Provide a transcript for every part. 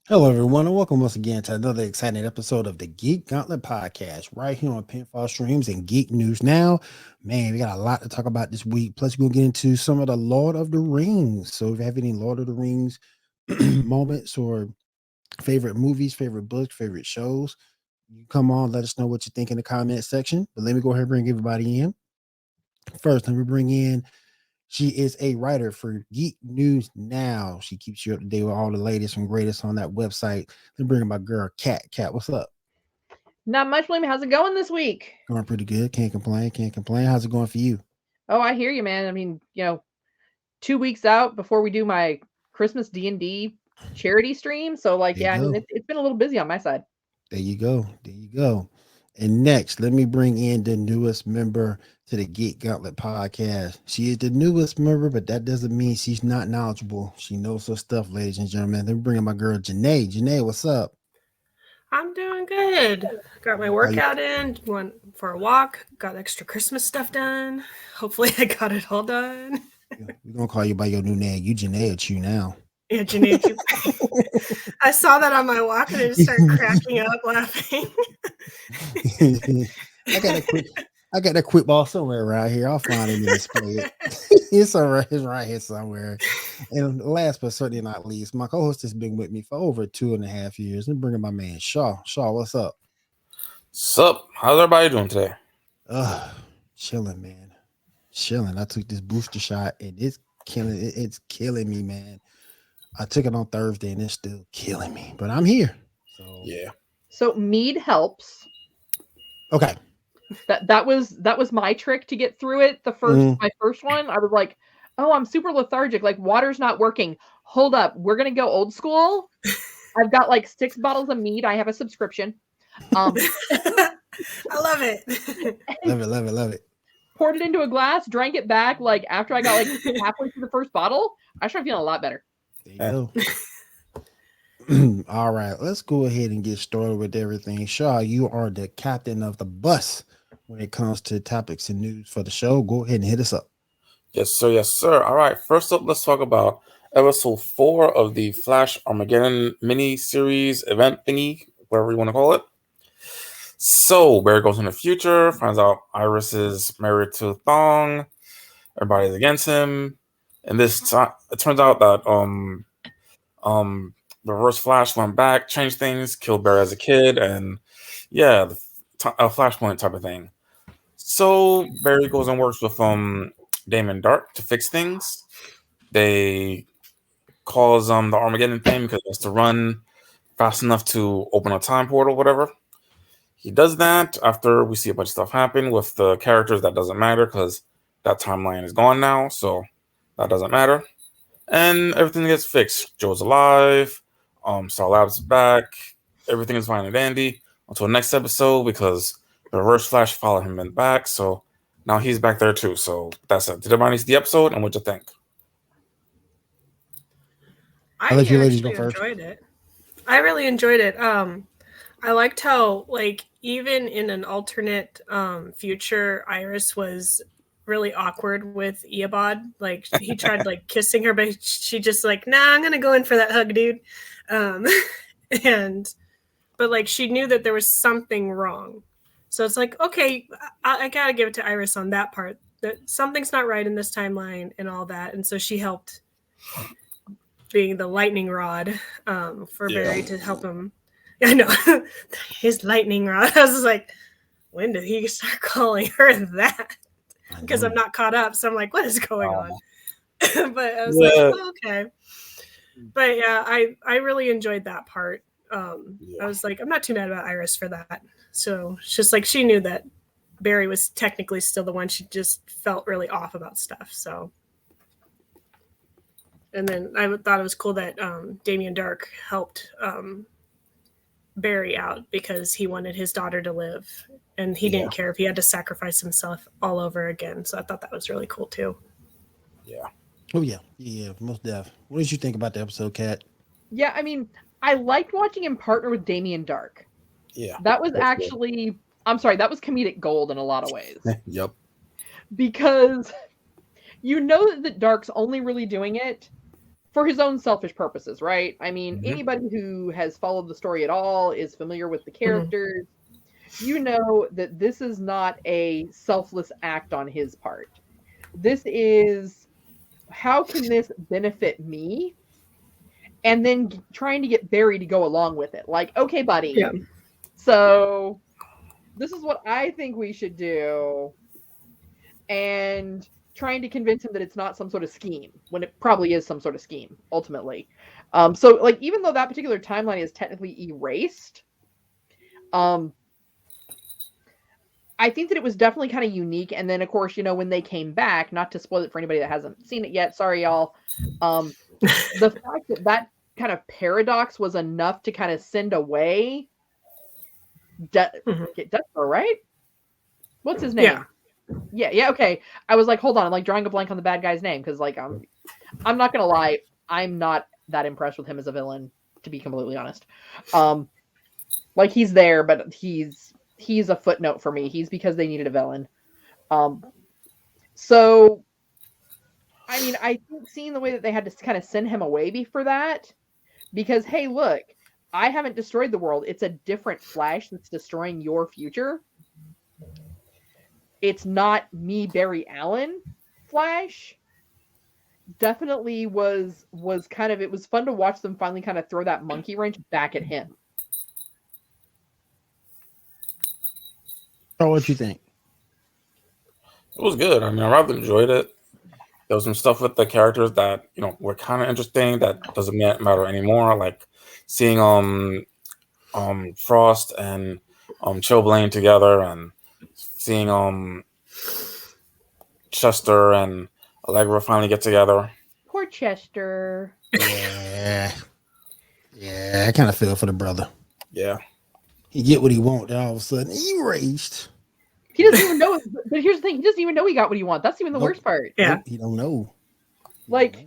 Hello, everyone, and welcome once again to another exciting episode of the Geek Gauntlet podcast right here on Pinfall Streams and Geek News Now. Man, we got a lot to talk about this week. Plus, we're going to get into some of the Lord of the Rings. So if you have any Lord of the Rings moments or favorite movies, favorite books, favorite shows, you come on, let us know what you think in the comment section. But let me go ahead and bring everybody in. First, let me bring in, she is a writer for Geek News Now. She keeps you up to date with all the latest and greatest on that website. Then bring in my girl, Kat. Kat, what's up? Not much, William. How's it going this week? Going pretty good. Can't complain. How's it going for you? Oh, I hear you, man. I mean, 2 weeks out before we do my Christmas D&D charity stream. So, I mean, it's been a little busy on my side. There you go. And next, let me bring in the newest member to the Geek Gauntlet podcast. She is the newest member, but that doesn't mean she's not knowledgeable. She knows her stuff, ladies and gentlemen. Then bring in my girl, Janae. Janae, what's up? I'm doing good. Got my workout in, went for a walk, got extra Christmas stuff done. Hopefully I got it all done. We're going to call you by your new name. You Janae Chew now. Yeah, Janae Chew. I saw that on my walk and I just started cracking up laughing. I got that quick ball somewhere around here. I'll find it and display it. It's all right. It's right here somewhere. And last but certainly not least, my co-host has been with me for over 2.5 years. And bringing my man Shaw. Shaw, what's up? Sup? How's everybody doing today? Chilling, man. Chilling. I took this booster shot and it's killing me, man. I took it on Thursday and it's still killing me, but I'm here. So yeah. So mead helps. Okay. That was my trick to get through it. My first one, I was like, oh, I'm super lethargic. Like water's not working. Hold up. We're going to go old school. I've got 6 bottles of mead. I have a subscription. I love it. Love it. Poured it into a glass, drank it back. After I got halfway through the first bottle, I started feeling a lot better. There you go. All right, let's go ahead and get started with everything. Shaw, you are the captain of the bus when it comes to topics and news for the show. Go ahead and hit us up. Yes, sir. All right, first up, let's talk about episode 4 of the Flash Armageddon mini-series event thingy, whatever you want to call it. So, Barry goes in the future, finds out Iris is married to Thong. Everybody's against him. And this time, it turns out that Reverse Flash went back, changed things, killed Barry as a kid, and yeah, a Flashpoint type of thing. So Barry goes and works with Damon Dark to fix things. They cause the Armageddon thing because he has to run fast enough to open a time portal, whatever. He does that after we see a bunch of stuff happen with the characters. That doesn't matter because that timeline is gone now, so that doesn't matter. And everything gets fixed. Joe's alive. Star Labs is back. Everything is fine and dandy until next episode because the Reverse Flash followed him back. So now he's back there too. So that's it. Did everybody see the episode and what'd you think? I actually enjoyed it. I really enjoyed it. I liked how, even in an alternate future, Iris was really awkward with Eobod. He tried kissing her, but she just nah, I'm gonna go in for that hug, dude. But she knew that there was something wrong. So it's okay, I gotta give it to Iris on that part, that something's not right in this timeline and all that. And so she helped being the lightning rod for Barry to help him. I know. His lightning rod. I was like, when did he start calling her that? Because I'm not caught up. So I'm like, what is going on? But I was like, oh, okay. But yeah, I really enjoyed that part. I was like, I'm not too mad about Iris for that. So it's just like she knew that Barry was technically still the one. She just felt really off about stuff. So, and then I thought it was cool that Damien Dark helped Barry out because he wanted his daughter to live, and he didn't care if he had to sacrifice himself all over again. So I thought that was really cool too. Yeah. Oh yeah, most def. What did you think about the episode, Kat? Yeah, I mean, I liked watching him partner with Damien Dark. Yeah. That was actually, I'm sorry, that was comedic gold in a lot of ways. Yep. Because you know that Dark's only really doing it for his own selfish purposes, right? I mean, anybody who has followed the story at all is familiar with the characters. You know that this is not a selfless act on his part. This is, how can this benefit me? And then trying to get Barry to go along with it. Like, okay, buddy. Yeah. So this is what I think we should do. And trying to convince him that it's not some sort of scheme, when it probably is some sort of scheme, ultimately. So, like, even though that particular timeline is technically erased, I think that it was definitely kind of unique. And then, of course, you know, when they came back, not to spoil it for anybody that hasn't seen it yet, sorry, y'all. The fact that that kind of paradox was enough to kind of send away Deathstroke, right? What's his name? Yeah, okay. I was like, hold on, I'm like drawing a blank on the bad guy's name, because like I'm not gonna lie, I'm not that impressed with him as a villain, to be completely honest. Like, he's there, but he's a footnote for me. He's because they needed a villain. So I mean, I think seeing the way that they had to kind of send him away for that, because, hey, look, I haven't destroyed the world. It's a different Flash that's destroying your future. It's not me, Barry Allen, Flash. Definitely was kind of, it was fun to watch them finally kind of throw that monkey wrench back at him. Oh, what you think? It was good. I mean, I rather enjoyed it. There was some stuff with the characters that, you know, were kind of interesting that doesn't matter anymore. Like seeing Frost and Chilblain together, and seeing Chester and Allegra finally get together. Poor Chester. Yeah, I kind of feel for the brother. Yeah, he get what he want, then all of a sudden erased. He doesn't even know. But here's the thing: he doesn't even know he got what he wants. That's even the worst part. Yeah, he don't know. Like,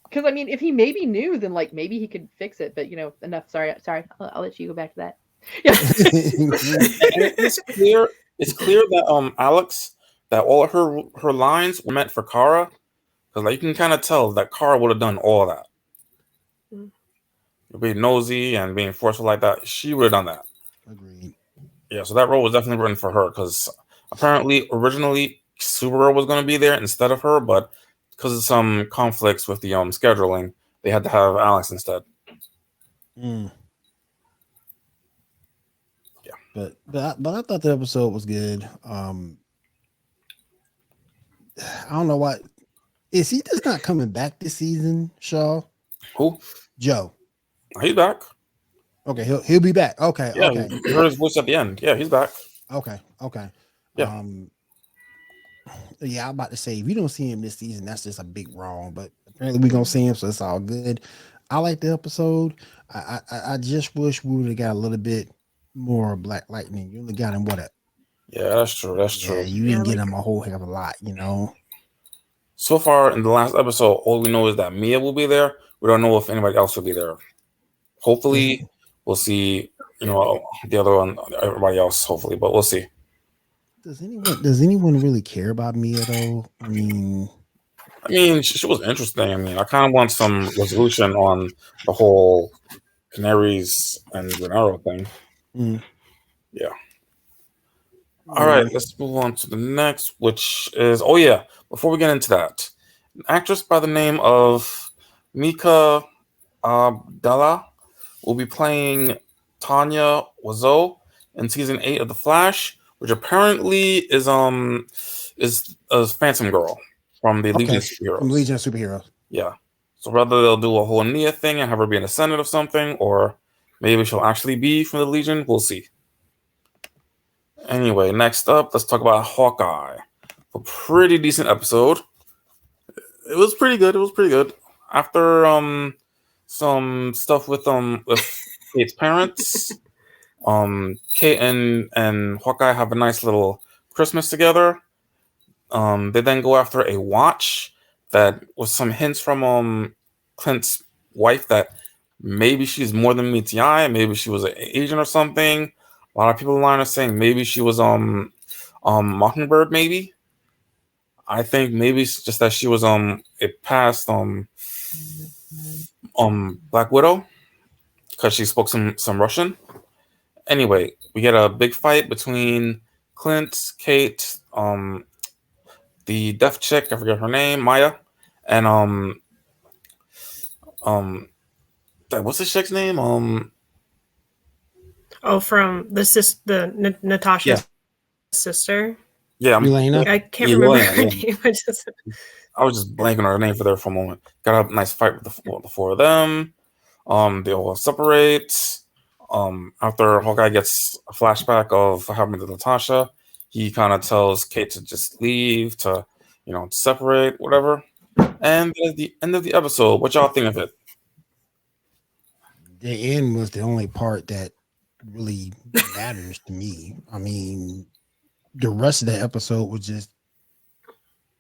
because I mean, if he maybe knew, then like maybe he could fix it. But you know, enough. Sorry. I'll let you go back to that. Yeah. It's clear that Alex, that all of her lines were meant for Kara, because like you can kind of tell that Kara would have done all that. Being nosy and being forceful like that, she would have done that. Agreed. Yeah, so that role was definitely written for her, because apparently originally Supergirl was going to be there instead of her, but because of some conflicts with the scheduling, they had to have Alex instead. Yeah, but I thought the episode was good. I don't know why. Is he just not coming back this season, Shaw? Who? Joe. He's back. Okay, he'll be back. Okay, yeah, okay. You heard his voice at the end. Yeah, he's back. Okay. Yeah. Yeah, I'm about to say, if you don't see him this season, that's just a big wrong. But apparently we're gonna see him, so it's all good. I like the episode. I just wish we would have got a little bit more Black Lightning. You only got him what? Yeah, that's true. That's true. You didn't get him a whole heck of a lot, you know. So far in the last episode, all we know is that Mia will be there. We don't know if anybody else will be there. Hopefully, we'll see. You know, the other one, everybody else. Hopefully, but we'll see. Does anyone really care about Mia though? I mean, she was interesting. I mean, I kind of want some resolution on the whole Canaries and Granaro thing. Yeah. All right, let's move on to the next, which is, before we get into that, an actress by the name of Mika Abdallah will be playing Tanya Wiseau in season 8 of The Flash, which apparently is a Phantom Girl. from the Legion of From Superheroes. Legion of Superheroes. Yeah. So whether they'll do a whole Nia thing and have her be an Ascendant of something, or maybe she'll actually be from the Legion, we'll see. Anyway, next up, let's talk about Hawkeye. A pretty decent episode. It was pretty good. After some stuff with Kate's parents, Kate and Hawkeye have a nice little Christmas together. They then go after a watch that was some hints from Clint's wife that maybe she's more than meets the eye. Maybe she was an agent or something. A lot of people online are saying maybe she was Mockingbird. Maybe I think maybe it's just that she was it passed Black Widow because she spoke some Russian. Anyway, we get a big fight between Clint, Kate, the deaf chick, I forget her name, Maya, and what's the chick's name? From Natasha's sister. Yeah, Yelena? I can't remember her Yelena, yeah. name. I was just blanking on her name for a moment. Got a nice fight with the four of them. They all separate. After Hawkeye gets a flashback of what happened to Natasha, he kind of tells Kate to just leave, to separate, whatever. And at the end of the episode, what y'all think of it? The end was the only part that really matters to me. I mean, the rest of the episode was just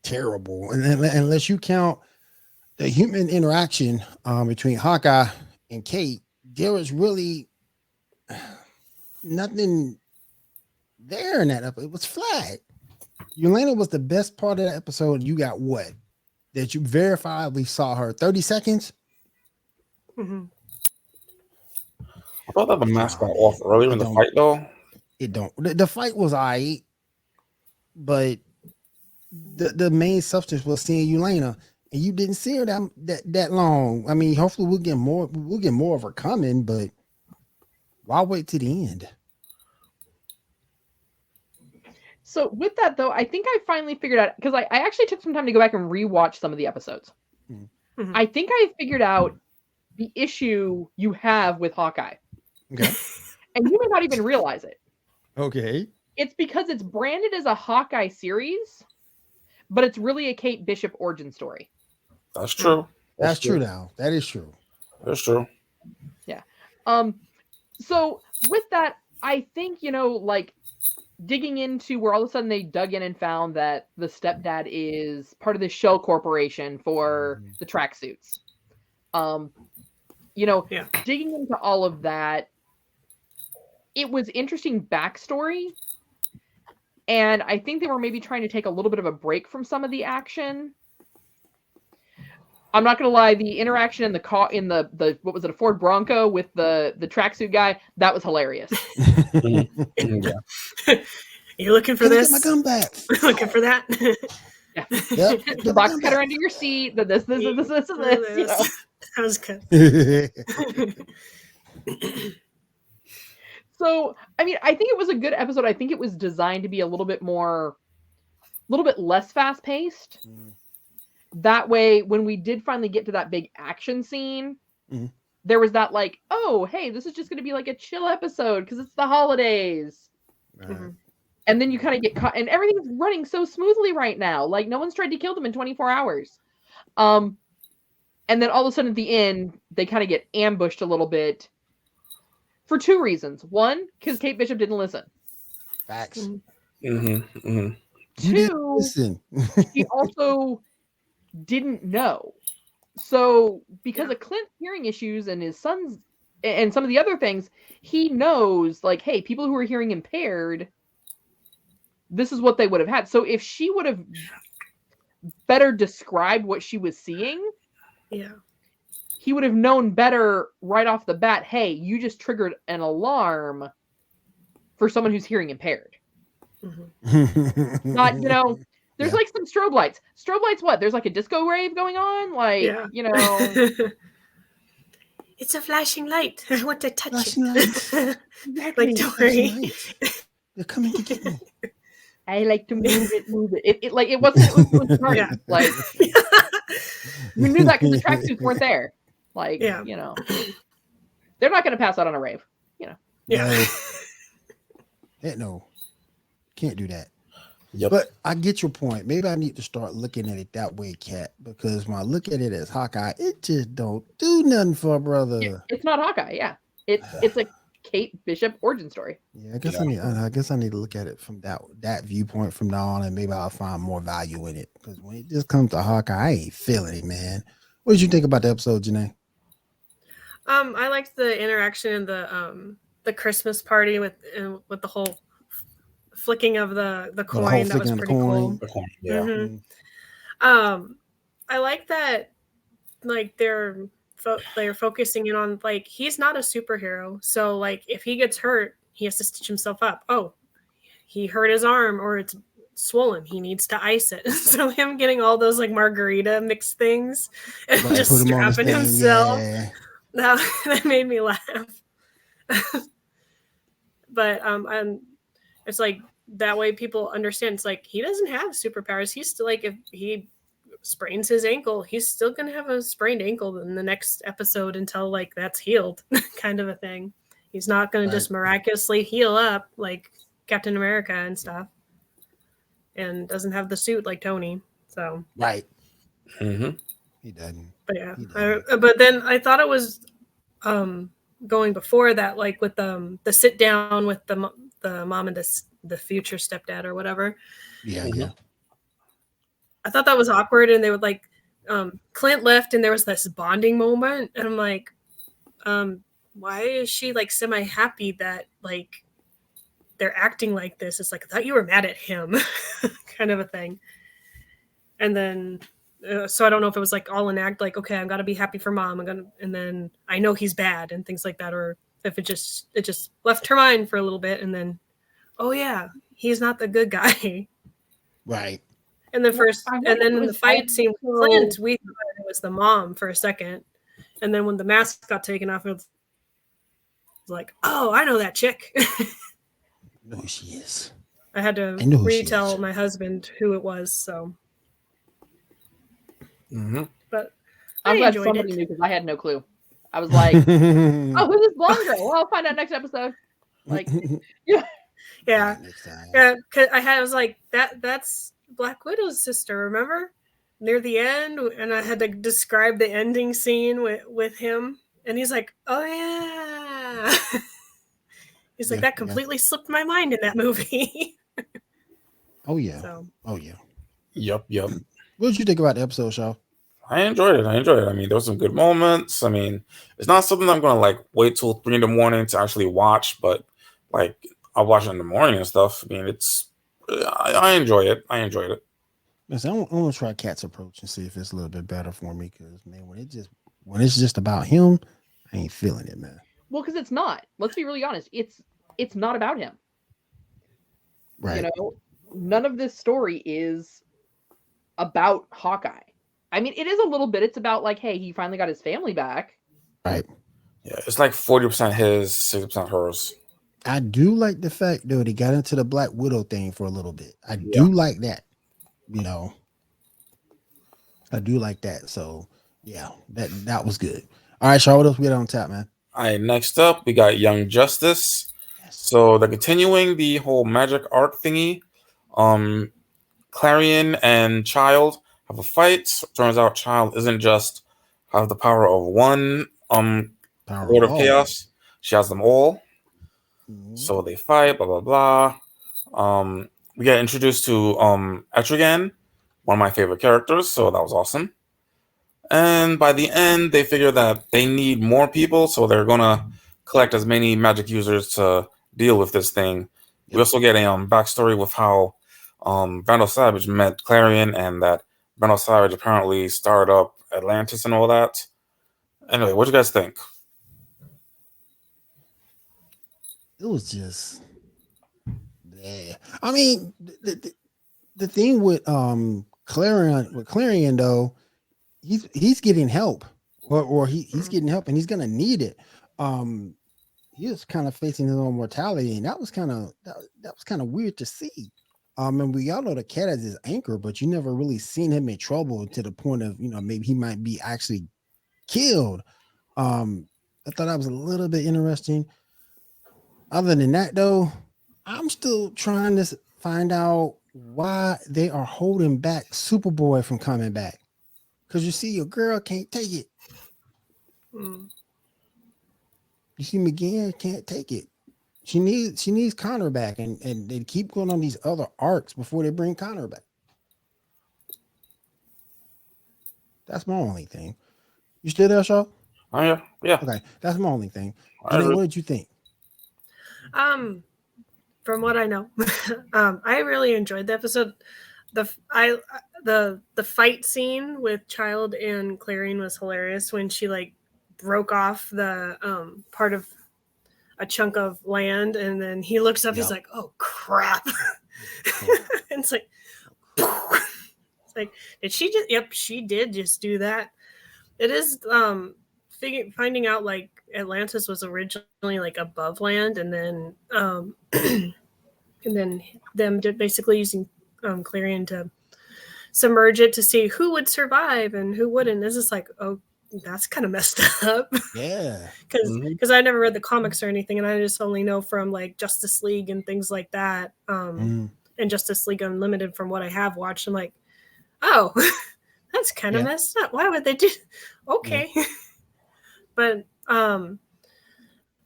terrible, and unless you count the human interaction between Hawkeye and Kate, there was really nothing there in that episode. It was flat. Yelena was the best part of that episode. You got what? That you verifiably saw her 30 seconds? Mm-hmm. I thought that the mask got off earlier in the fight, though. It don't. The fight was alright, but the main substance was seeing Yelena, and you didn't see her that long. I mean, hopefully we'll get more of her coming, but why wait to the end? So with that though, I think I finally figured out, because I actually took some time to go back and rewatch some of the episodes. Mm-hmm. I think I figured out the issue you have with Hawkeye. Okay. And you may not even realize it. Okay. It's because it's branded as a Hawkeye series, but it's really a Kate Bishop origin story. That's true. That's true now. That is true. That's true. Yeah. So with that, I think, like digging into where all of a sudden they dug in and found that the stepdad is part of the shell corporation for the tracksuits. Digging into all of that, it was interesting backstory. And I think they were maybe trying to take a little bit of a break from some of the action. I'm not gonna lie, the interaction in the car in the what was it, a Ford Bronco with the tracksuit guy, that was hilarious. Yeah. You looking for this? Get my gun back. Looking for that? Yeah. Yep. The box cutter under your seat, this. That was good. So, I mean, I think it was a good episode. I think it was designed to be a little bit less fast paced. That way, when we did finally get to that big action scene, there was that like, oh, hey, this is just going to be like a chill episode because it's the holidays. Right. And then you kind of get caught, and everything's running so smoothly right now. Like, no one's tried to kill them in 24 hours. And then all of a sudden at the end, they kind of get ambushed a little bit for two reasons. One, because Kate Bishop didn't listen. Facts. Two, listen. she also didn't know. So because of Clint's hearing issues and his son's and some of the other things, he knows, like, hey, people who are hearing impaired, this is what they would have had. So if she would have better described what she was seeing, he would have known better right off the bat, hey, you just triggered an alarm for someone who's hearing impaired. Not, there's like some strobe lights. Strobe lights, what? There's like a disco rave going on? Like, It's a flashing light. I want to touch Flashing it. lights. Like, don't worry. They're coming to get me. I like to move it. It like it was funny. Yeah. Like we knew that because the tracksuits weren't there. Like Yeah. you know, they're not going to pass out on a rave. You know. Yeah. No, can't do that. Yep. But I get your point. Maybe I need to start looking at it that way, Kat, because when I look at it as Hawkeye, it just don't do nothing for a brother. It's not Hawkeye. Yeah, it's a Kate Bishop origin story. Yeah, I guess I need to look at it from that viewpoint from now on, and maybe I'll find more value in it. Because when it just comes to Hawkeye, I ain't feeling it, man. What did you think about the episode, Janae? I liked the interaction in the Christmas party with the whole flicking of the coin. That was pretty cool. Yeah. Mm-hmm. I like that. Like they're focusing in on like he's not a superhero, so like if he gets hurt, he has to stitch himself up. Oh, he hurt his arm or it's swollen. He needs to ice it. So him getting all those like margarita mixed things and just strapping himself. Yeah. That made me laugh. But it's like that way people understand. It's like he doesn't have superpowers. He's still like if he sprains his ankle, he's still gonna have a sprained ankle in the next episode until like that's healed, kind of a thing. He's not gonna just miraculously heal up like Captain America and stuff, and doesn't have the suit like Tony. So right, he doesn't. But yeah, but then I thought it was going before that, like with the sit down with the mom and the future stepdad or whatever. Yeah. I thought that was awkward, and they would like Clint left, and there was this bonding moment, and I'm like, why is she like semi happy that like they're acting like this? It's like I thought you were mad at him, kind of a thing. And then so I don't know if it was like all an act, like okay, I've got to be happy for mom, and then I know he's bad and things like that, or if it just left her mind for a little bit, and then oh yeah, he's not the good guy, right. And then in the fight scene with Clint, we thought it was the mom for a second. And then when the mask got taken off, it was like, oh, I know that chick. No, she is. I had to retell my husband who it was, so. But I'm glad somebody knew because I had no clue. I was like, oh, who's this blonde girl? Well, I'll find out next episode. Like, yeah. Yeah. I was like, that's Black Widow's sister, remember? Near the end, and I had to describe the ending scene with him, and he's like, oh yeah. He's like, that completely slipped my mind in that movie. Oh yeah. So. Oh yeah. Yep. What did you think about the episode, Shaw? I enjoyed it. I mean, there were some good moments. I mean, it's not something I'm gonna like wait till 3 a.m. to actually watch, but like I'll watch it in the morning and stuff. I mean, I enjoy it. I enjoyed it. Listen, I'm gonna try Kat's approach and see if it's a little bit better for me. Because man, when it's just about him, I ain't feeling it, man. Well, because it's not. Let's be really honest. It's not about him. Right. You know, none of this story is about Hawkeye. I mean, it is a little bit. It's about like, hey, he finally got his family back. Right. Yeah, it's like 40% his, 60% hers. I do like the fact though they got into the Black Widow thing for a little bit. I do like that. You know, I do like that. So yeah, that was good. All right, Shaw, what else we got on tap, man? All right, next up we got Young Justice. Yes. So they're continuing the whole magic art thingy. Clarion and Child have a fight. Turns out Child isn't just have the power of one Lord of Chaos. She has them all. So they fight, blah blah blah. We get introduced to Etrigan, one of my favorite characters, so that was awesome. And by the end, they figure that they need more people, so they're gonna collect as many magic users to deal with this thing. Yep. We also get a backstory with how Vandal Savage met Clarion, and that Vandal Savage apparently started up Atlantis and all that. Anyway, what do you guys think? It was just, yeah. I mean, the thing with Clarion though, he's getting help, or he's getting help, and he's gonna need it. He was kind of facing his own mortality, and that was kind of weird to see. And we all know the cat as his anchor, but you never really seen him in trouble to the point of, maybe he might be actually killed. I thought that was a little bit interesting. Other than that, though, I'm still trying to find out why they are holding back Superboy from coming back. Because you see, your girl can't take it. Mm. You see, McGann can't take it. She needs Connor back, and they keep going on these other arcs before they bring Connor back. That's my only thing. You still there, Shaw? Oh yeah. Okay, that's my only thing. I Janae, agree. what did you think? From what I know, I really enjoyed the episode. The fight scene with Child and Clarion was hilarious when she like broke off the part of a chunk of land, and then he looks up. Yep. He's like, "Oh crap!" It's like, it's like, did she just? Yep, she did just do that. It is finding out like Atlantis was originally like above land, and then and then them basically using Clarion to submerge it to see who would survive and who wouldn't. This is like, oh, that's kind of messed up. Yeah, because I never read the comics or anything, and I just only know from like Justice League and things like that, and Justice League Unlimited from what I have watched. I'm like, oh, that's kind of messed up. Why would they do? Okay, but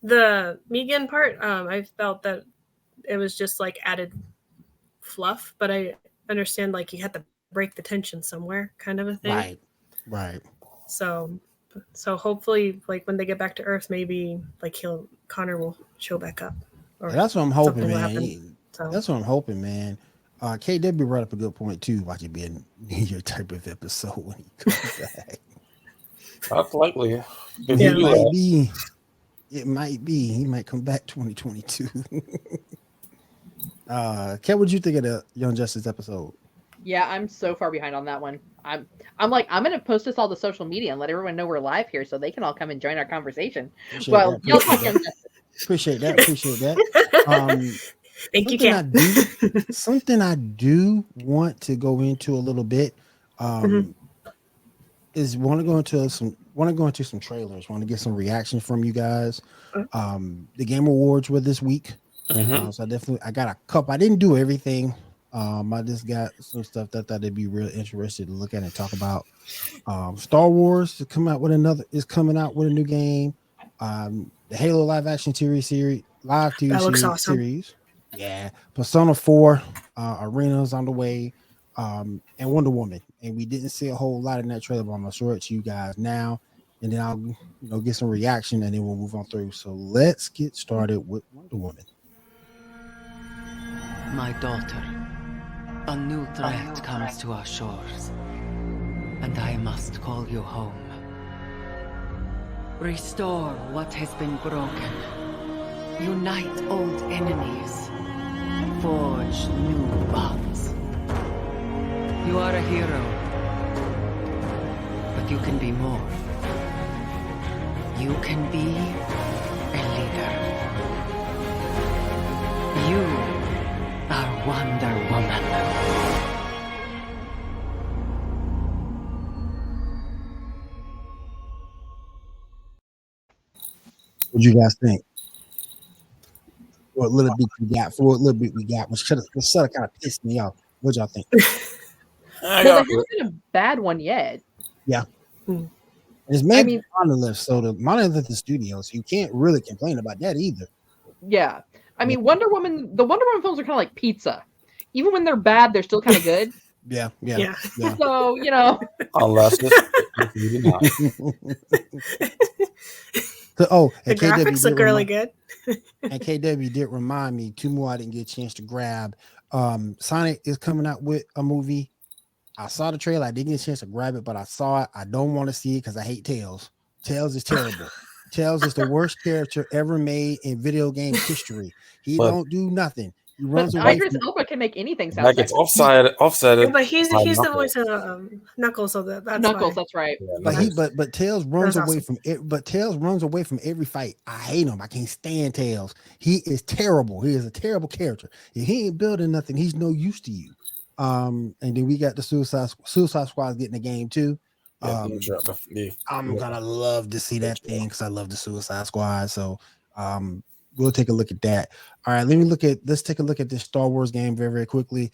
the Megan part, I felt that it was just like added fluff, but I understand like you had to break the tension somewhere, kind of a thing. Right. So hopefully, like when they get back to Earth, maybe like Connor will show back up. Or that's what I'm hoping, man. That's what I'm hoping, man. KW brought up a good point too. Watch it be a New Year type of episode when he comes back. That's likely. It might be. He might come back 2022. Ken, what did you think of the Young Justice episode? Yeah, I'm so far behind on that one. I'm like, I'm gonna post this all to social media and let everyone know we're live here so they can all come and join our conversation. Appreciate that. Thank you, Ken. Something I do want to go into a little bit is want to go into some trailers. Want to get some reaction from you guys. The Game Awards were this week, so I got a couple. I didn't do everything. I just got some stuff that I thought they'd be real interested to look at and talk about. Star Wars is coming out with a new game. The Halo live action series, live TV that looks series, awesome. series. Yeah, Persona 4 Arena's on the way, and Wonder Woman. And we didn't see a whole lot in that trailer, but I'm gonna show it to you guys now, and then I'll get some reaction, and then we'll move on through. So let's get started with Wonder Woman. My daughter, a new threat comes to our shores, and I must call you home. Restore what has been broken. Unite old enemies. Forge new bonds. You are a hero, but you can be more. You can be a leader. You are Wonder Woman. What do you guys think? For a little bit we got, which kind of pissed me off. What y'all think? Well, there hasn't been a bad one yet. Yeah. It's made Monolith, so the Monolith is studio, so you can't really complain about that either. Yeah. I mean, the Wonder Woman films are kind of like pizza. Even when they're bad, they're still kind of good. Yeah. So, unless it's not. The graphics look really good. And KW did remind me, two more I didn't get a chance to grab. Sonic is coming out with a movie. I saw the trailer. I didn't get a chance to grab it, but I saw it. I don't want to see it because I hate Tails. Tails is terrible. Tails is the worst character ever made in video game history. He don't do nothing. He But runs away Idris from Elba can make anything sound That gets sexy. offset. Yeah, but he's by the Knuckles. voice of Knuckles, so that's Knuckles, why. that's right. Yeah, but he Knuckles. but Tails runs That's away awesome. from it. But Tails runs away from every fight. I hate him. I can't stand Tails. He is terrible. He is a terrible character. If he ain't building nothing, he's no use to you. And then we got the Suicide Squad getting the game too. Yeah, I'm gonna love to see that thing because I love the Suicide Squad. So we'll take a look at that. All right, let's take a look at this Star Wars game very, very quickly.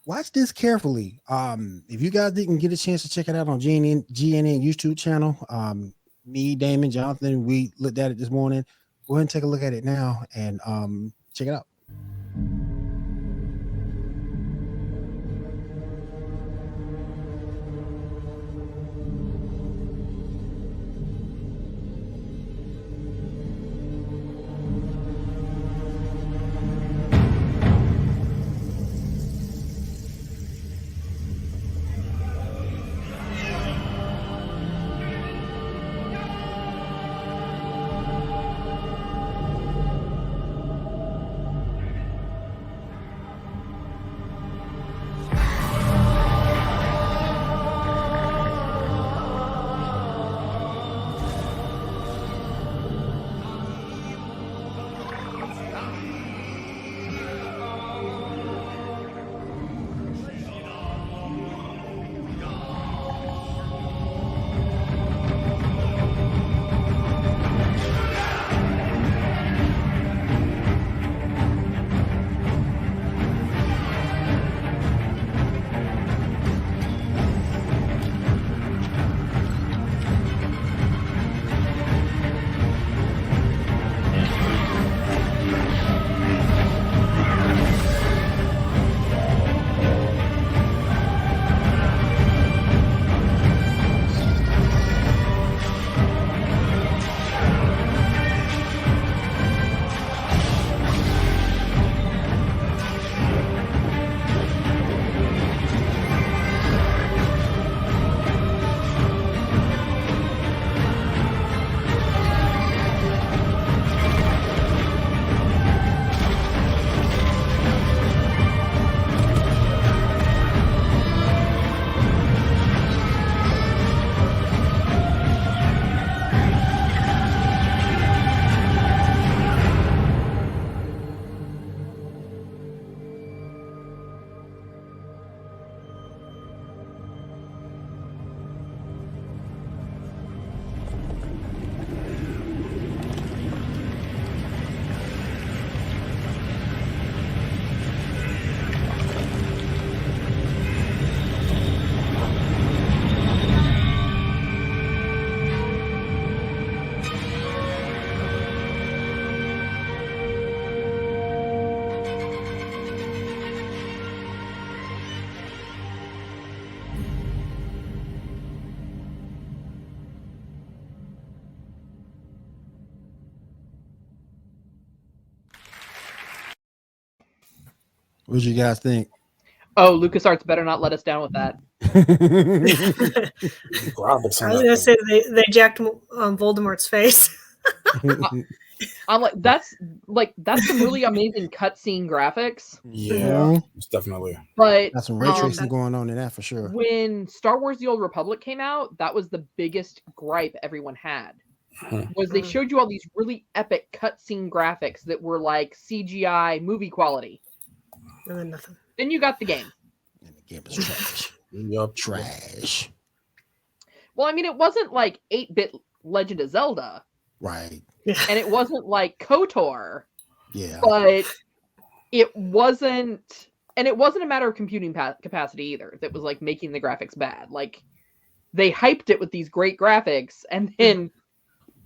Watch this carefully. If you guys didn't get a chance to check it out on GNN YouTube channel, me, Damon, Jonathan, we looked at it this morning. Go ahead and take a look at it now and check it out. What do you guys think? Oh, LucasArts better not let us down with that. Graphics I on was that gonna thing. say they jacked Voldemort's face. I'm like, that's some really amazing cutscene graphics. Yeah, it's definitely. But Got some ray tracing going on in that for sure. when Star Wars: The Old Republic came out, that was the biggest gripe everyone had. Was they showed you all these really epic cutscene graphics that were like CGI movie quality. And then nothing. Then you got the game. And the game is trash. Yup. Trash. Well, I mean, it wasn't like 8-bit Legend of Zelda. Right. And it wasn't like KOTOR. Yeah. But it wasn't, and it wasn't a matter of computing capacity either. That was like making the graphics bad. Like they hyped it with these great graphics, and then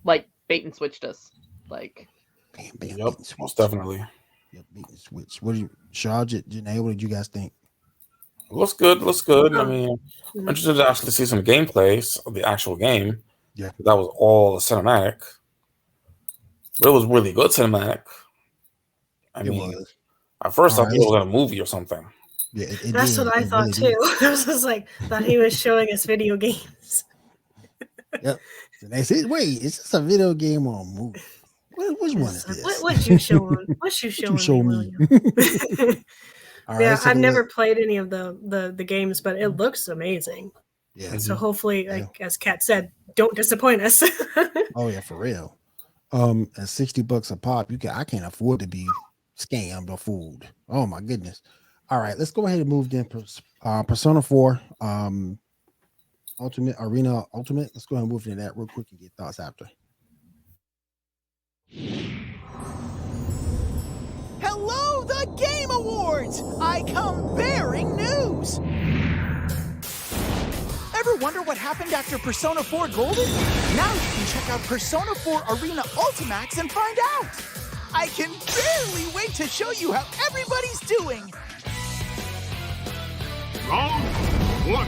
like bait and switched us. Like, Bam, Yep, most definitely. Yep, bait and switch. What do you, Shaw, Janae? What did you guys think? Looks good. Looks good. I mean, I'm interested to actually see some gameplays of the actual game. Yeah. That was all a cinematic. But it was really good cinematic. I mean, at first I thought it was a movie or something. Yeah, that's what I thought too. I was just like, thought he was showing us video games. Yep. So they said, wait, it's just a video game or a movie. Which one is this? What you showing? What you showing show me, me? William? All right, Yeah, let's take I've a never look. played any of the games, but it looks amazing. Yeah. So hopefully, like as Kat said, don't disappoint us. Oh yeah, for real. At $60 a pop, I can't afford to be scammed or fooled. Oh my goodness. All right, let's go ahead and move then. Persona 4, Ultimate Arena Ultimate. Let's go ahead and move into that real quick and get thoughts after. Hello, the Game Awards! I come bearing news! Ever wonder what happened after Persona 4 Golden? Now you can check out Persona 4 Arena Ultimax and find out! I can barely wait to show you how everybody's doing! Round 1.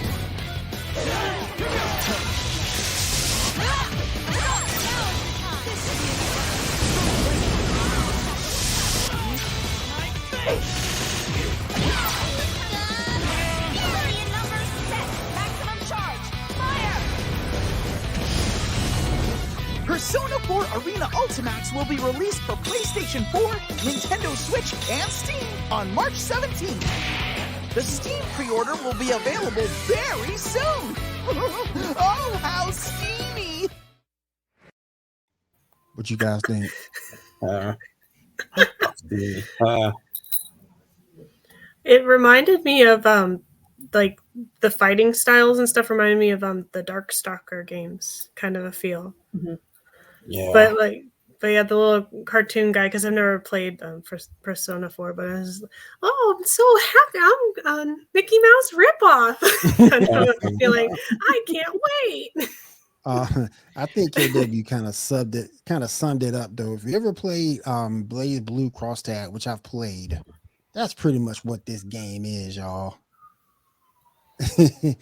Persona 4 Arena Ultimax will be released for PlayStation 4, Nintendo Switch, and Steam on March 17th. The Steam pre-order will be available very soon. Oh, how steamy! What you guys think? It reminded me of like the fighting styles and stuff reminded me of the Darkstalker games, kind of a feel. Mm-hmm. Yeah. But yeah, the little cartoon guy, because I've never played Persona 4, but I was, I'm so happy. I'm Mickey Mouse ripoff. Kind of a feeling. I can't wait. I think KW kind of summed it up though. If you ever played Blaze Blue Cross Tag, which I've played, that's pretty much what this game is, y'all.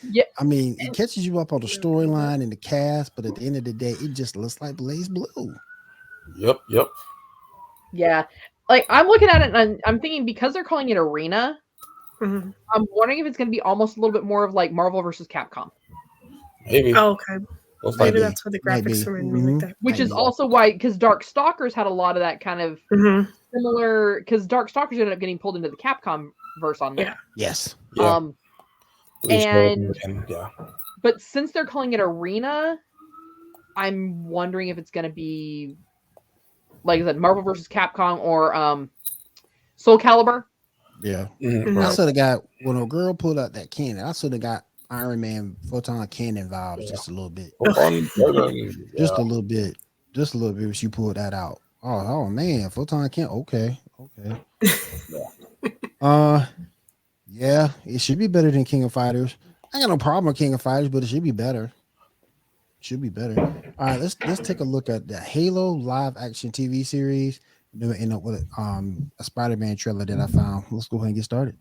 Yeah. I mean, it catches you up on the storyline and the cast, but at the end of the day, it just looks like Blaze Blue. Yep. Yeah. Like I'm looking at it and I'm thinking because they're calling it Arena, Mm-hmm. I'm wondering if it's going to be almost a little bit more of like Marvel versus Capcom. Maybe. Oh, okay. Most Maybe likely. that's what the graphics remind me like that. Which is also why, because Darkstalkers had a lot of that kind of Mm-hmm. similar, because Darkstalkers ended up getting pulled into the Capcom verse on there. Yeah. Yes. Yeah. And yeah. but since they're calling it Arena, I'm wondering if it's going to be, like I said, Marvel versus Capcom or Soul Calibur. Yeah. Mhm. I sort of got when a girl pulled out that cannon, I sort of got Iron Man photon cannon vibes just a little bit. Just a little bit. Just a little bit when she pulled that out. Oh man, photon cannon. Okay. Yeah, it should be better than King of Fighters. I got no problem with King of Fighters, but it should be better. All right, let's take a look at the Halo live action TV series. Then we'll end up with a Spider-Man trailer that I found. Let's go ahead and get started.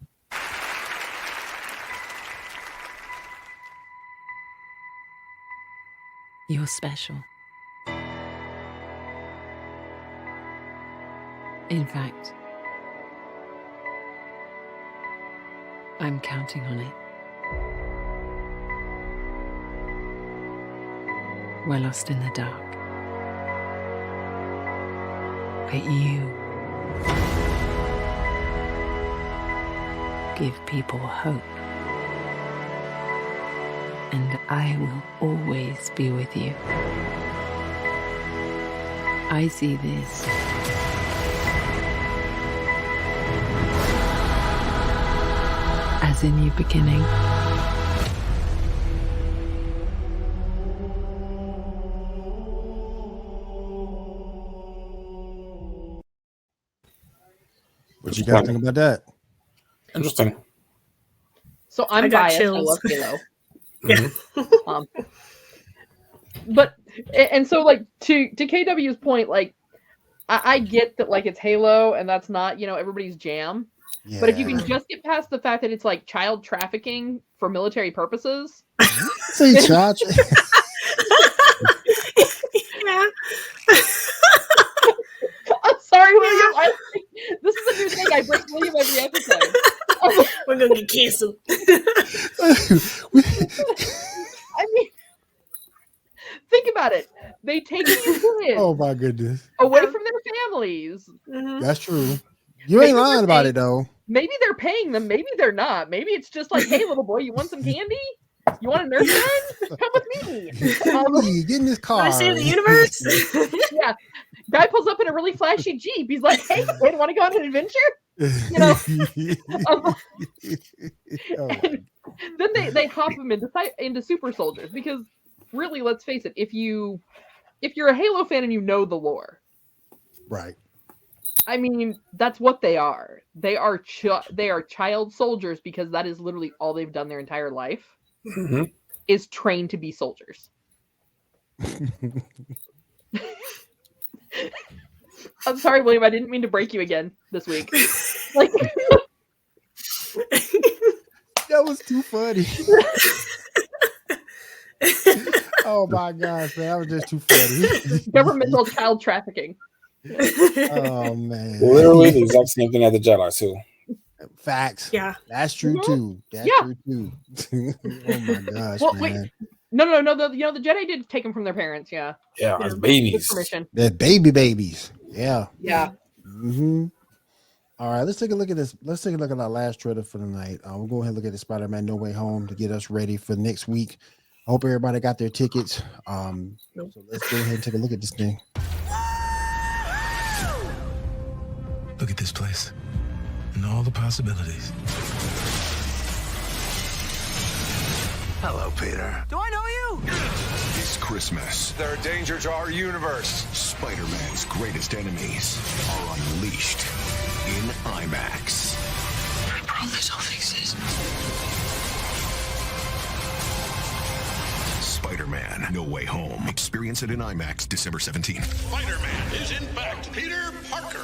You're special. In fact, I'm counting on it. We're lost in the dark. But you give people hope. And I will always be with you. I see this as a new beginning. What you guys think about that? Interesting. So I'm I got biased. chills. I love Halo. Yeah. But and so like to KW's point, like I get that like it's Halo and that's not, everybody's jam. Yeah. But if you can just get past the fact that it's like child trafficking for military purposes. say child. Yeah. I'm sorry, William. This is a new thing. I break William every episode. We're gonna get canceled. I mean, think about it. They take these kids Oh my goodness. away from their families. Mhm. That's true. You ain't Maybe lying they're about paying- it though. Maybe they're paying them. Maybe they're not. Maybe it's just like, hey, little boy, you want some candy? You want a Nerf gun? Come with me. Hey, get in this car. Want to save the universe? Yeah. Guy pulls up in a really flashy Jeep. He's like, hey, kid, want to go on an adventure? You know? Oh, And then they hop him into super soldiers because really, let's face it, if you're a Halo fan and you know the lore, right. I mean, that's what they are. They are child soldiers because that is literally all they've done their entire life Mhm. is train to be soldiers. I'm sorry, William. I didn't mean to break you again this week. Like, That was too funny. Oh my gosh, man. That was just too funny. governmental child trafficking. Oh man. Literally the exact same thing as the Jedi too. Facts. Yeah. That's true Mhm. too. That's Yeah. true too. Oh my gosh, Well, man. wait. No. The Jedi did take them from their parents. Yeah, Yeah, as with babies. permission. They're babies. Yeah. Yeah. Mm-hmm. All right, let's take a look at this. Let's take a look at our last trailer for the night. We'll go ahead and look at the Spider-Man No Way Home to get us ready for next week. I hope everybody got their tickets. So let's go ahead and take a look at this thing. Look at this place and all the possibilities. Hello, Peter. Do I know you? It's Christmas. They're a danger to our universe. Spider-Man's greatest enemies are unleashed in IMAX. I promise I'll fix this. Spider-Man No Way Home. Experience it in IMAX December 17th. Spider-Man is in fact Peter Parker.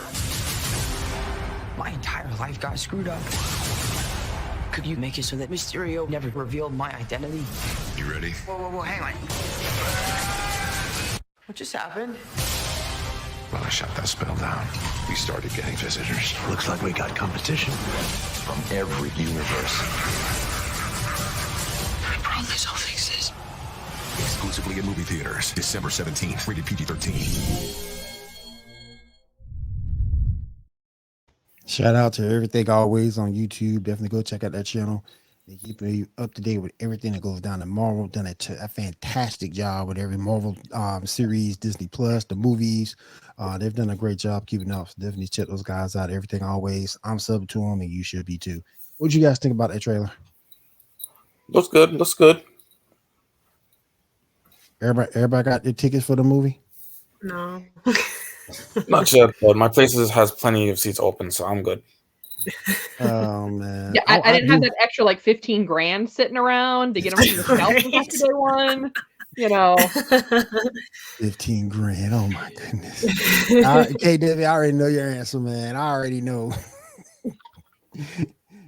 My entire life got screwed up. Could you make it so that Mysterio never revealed my identity? You ready? Whoa, hang on. What just happened? Well, I shut that spell down. We started getting visitors. Looks like we got competition from every universe. I promise I'll fix this. Exclusively in movie theaters, December 17th. Rated PG-13. Shout out to Everything Always on YouTube. Definitely go check out that channel. They keep you up to date with everything that goes down in Marvel. Done a fantastic job with every Marvel series, Disney Plus, the movies. They've done a great job keeping up. So definitely check those guys out. Everything Always. I'm subbed to them, and you should be too. What you guys think about that trailer? Looks good. Looks good. Everybody got their tickets for the movie? No. Not yet, but my place has plenty of seats open, so I'm good. Oh man. Yeah, I didn't have that extra like 15 grand sitting around to get them from the shelf after day one. You know, 15 grand. Oh my goodness. Okay, Debbie, I already know your answer, man. I already know.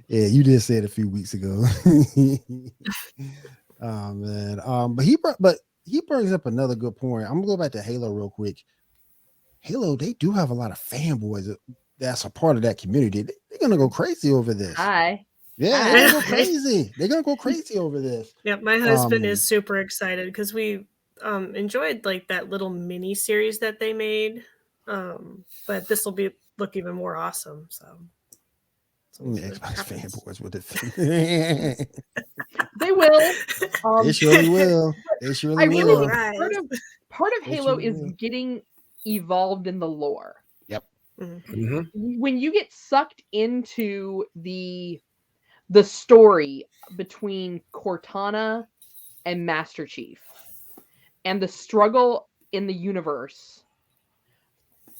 Yeah, you did say it a few weeks ago. Oh man. But he brings up another good point. I'm gonna go back to Halo real quick. Halo, they do have a lot of fanboys that's a part of that community. They're gonna go crazy over this. hi. Yeah, they're gonna go crazy. They're gonna go crazy over this. Yeah, my husband is super excited because we enjoyed like that little mini series that they made. But this will look even more awesome. So Xbox fanboys with it. They will. They surely will. They surely I really will. think part of They Halo surely is will. getting evolved in the lore. Yep. Mm-hmm. When you get sucked into the story between Cortana and Master Chief and the struggle in the universe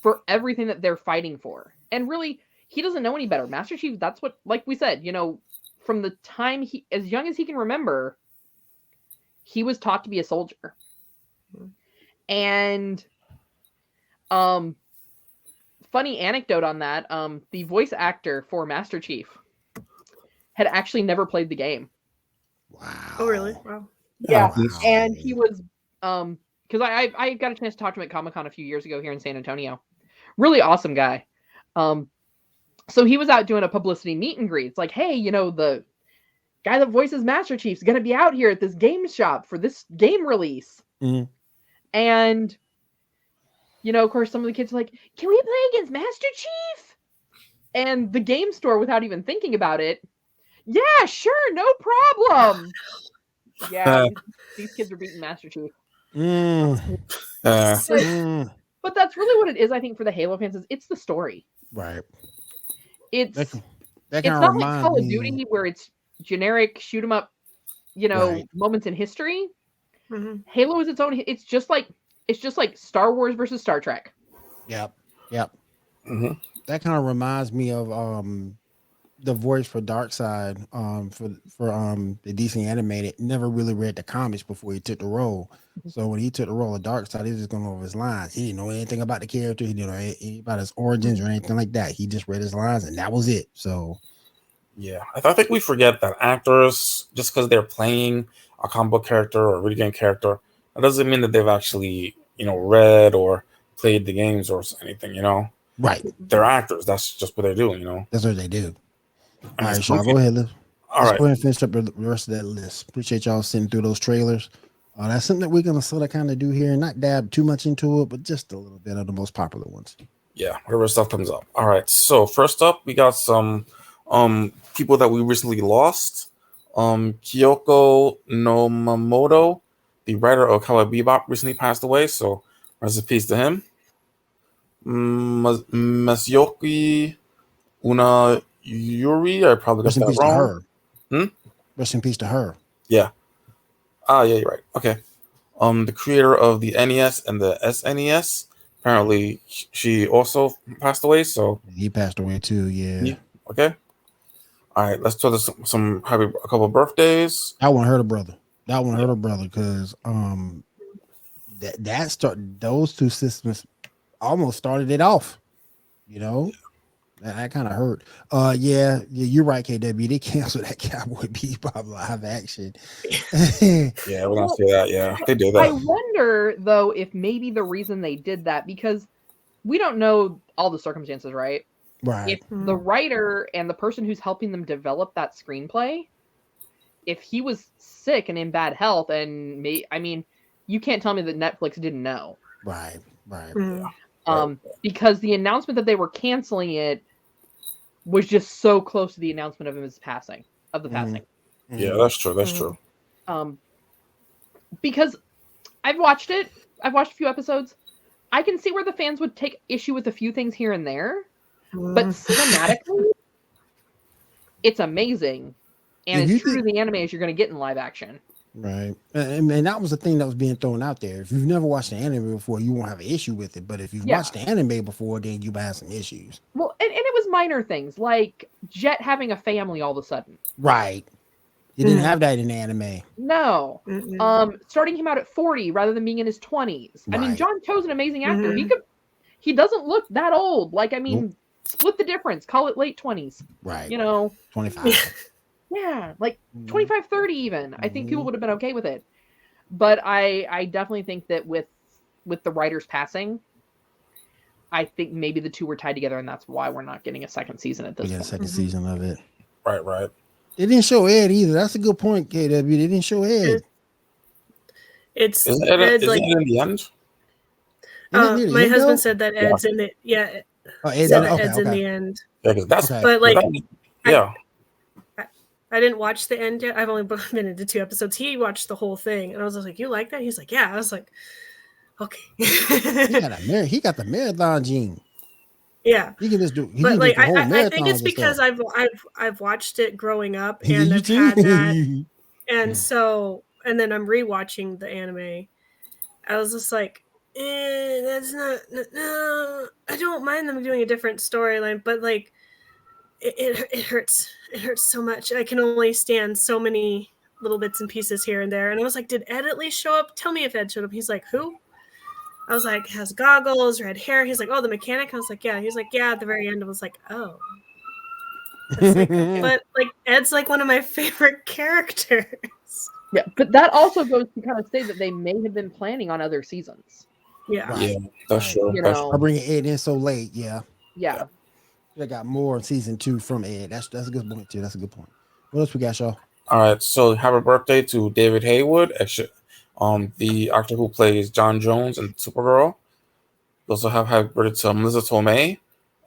for everything that they're fighting for. And really, he doesn't know any better. Master Chief, that's what, like we said, from the time as young as he can remember, he was taught to be a soldier. And funny anecdote on that, the voice actor for Master Chief had actually never played the game. Wow. Oh, really? Wow. Yeah. Wow. And he was because I got a chance to talk to him at Comic-Con a few years ago here in San Antonio. Really awesome guy. So he was out doing a publicity meet and greet. It's like, hey, the guy that voices Master Chief's going to be out here at this game shop for this game release. Mhm. And of course, some of the kids are like, "Can we play against Master Chief?" And the game store, without even thinking about it, yeah, sure, no problem. Yeah, these kids are beating Master Chief. But that's really what it is, I think, for the Halo fans, is it's the story. Right. It's that not like Call of Duty where it's generic shoot 'em up, moments in history. Mm-hmm. Halo is its own. It's just like Star Wars versus Star Trek. Yep. Mm-hmm. That kind of reminds me of the voice for Darkseid for the DC animated. Never really read the comics before he took the role. So when he took the role of Darkseid, he was just going over his lines. He didn't know anything about the character. He didn't know anything about his origins or anything like that. He just read his lines and that was it. So yeah, I think we forget that actors, just because they're playing a comic book character or a video game character, that doesn't mean that they've actually read or played the games or anything. Right. They're actors. That's just what they're doing. That's what they do. All right, so Shaw, go ahead. Let's All right. go ahead and finish up the rest of that list. Appreciate y'all sitting through those trailers. That's something that we're going to sort of kind of do here and not dab too much into it, but just a little bit of the most popular ones. Yeah, whatever stuff comes up. All right. So first up, we got some people that we recently lost. Kyoko Nomamoto, the writer of Cowboy Bebop, recently passed away. So rest in peace to him. Masayoshi Unayuri, I probably got that wrong. Rest in peace to her. Yeah. Yeah, you're right. Okay. The creator of the NES and the SNES, apparently she also passed away. So he passed away too. Yeah. Okay. All right. Let's tell some happy a couple of birthdays. That one hurt her brother. Because those two systems almost started it off. That kind of hurt. Yeah, you're right, KW. They canceled that Cowboy Bebop live action. Yeah, we're gonna say that. Yeah, they did that. I wonder though if maybe the reason they did that, because we don't know all the circumstances, right? Right. If the writer and the person who's helping them develop that screenplay, if he was sick and in bad health, and you can't tell me that Netflix didn't know. Right. Because the announcement that they were canceling it was just so close to the announcement of his passing. Yeah, that's true. That's true. Because I've watched it. I've watched a few episodes. I can see where the fans would take issue with a few things here and there, but cinematically, it's amazing, and it's true to the anime as you're going to get in live action. Right, and that was the thing that was being thrown out there. If you've never watched the anime before, you won't have an issue with it. But if you've watched the anime before, then you might have some issues. Well, and it was minor things like Jet having a family all of a sudden. Right. You didn't have that in the anime. No. Starting him out at 40 rather than being in his 20s. Right. I mean, John Cho's an amazing actor. He doesn't look that old. Split the difference. Call it late 20s. Right. 25. Yeah, 25, 30 even. I think people would have been okay with it. But I definitely think that with the writer's passing, I think maybe the two were tied together, and that's why we're not getting a second season at this point. A second season of it. Right. They didn't show Ed either. That's a good point, KW. They didn't show Ed. It's Isn't Ed in the end? My husband said that Ed's in it. Yeah. Ed's in the end. Yeah, because that's but I didn't watch the end yet. I've only been into 2 episodes. He watched the whole thing, and I was like, "You like that?" He's like, "Yeah." I was like, "Okay." He got the marathon gene. Yeah, he can just do. But I think it's because I've watched it growing up, and I've had that, and so then I'm rewatching the anime. I was just like, that's not. No, I don't mind them doing a different storyline, but it hurts. It hurts so much. I can only stand so many little bits and pieces here and there. And I was like, did Ed at least show up? Tell me if Ed showed up. He's like, who? I was like, has goggles, red hair. He's like, oh, the mechanic. I was like, yeah. He's like, yeah. At the very end, I was like, oh. But Ed's one of my favorite characters. Yeah, but that also goes to kind of say that they may have been planning on other seasons. Yeah, right. That's true. I'm bringing Ed in so late. Yeah. They got more in season 2 from Ed. That's a good point too. That's a good point. What else we got, y'all? All right, so happy birthday to David Haywood, the actor who plays John Jones in Supergirl. also have happy birthday to Melissa Tomei,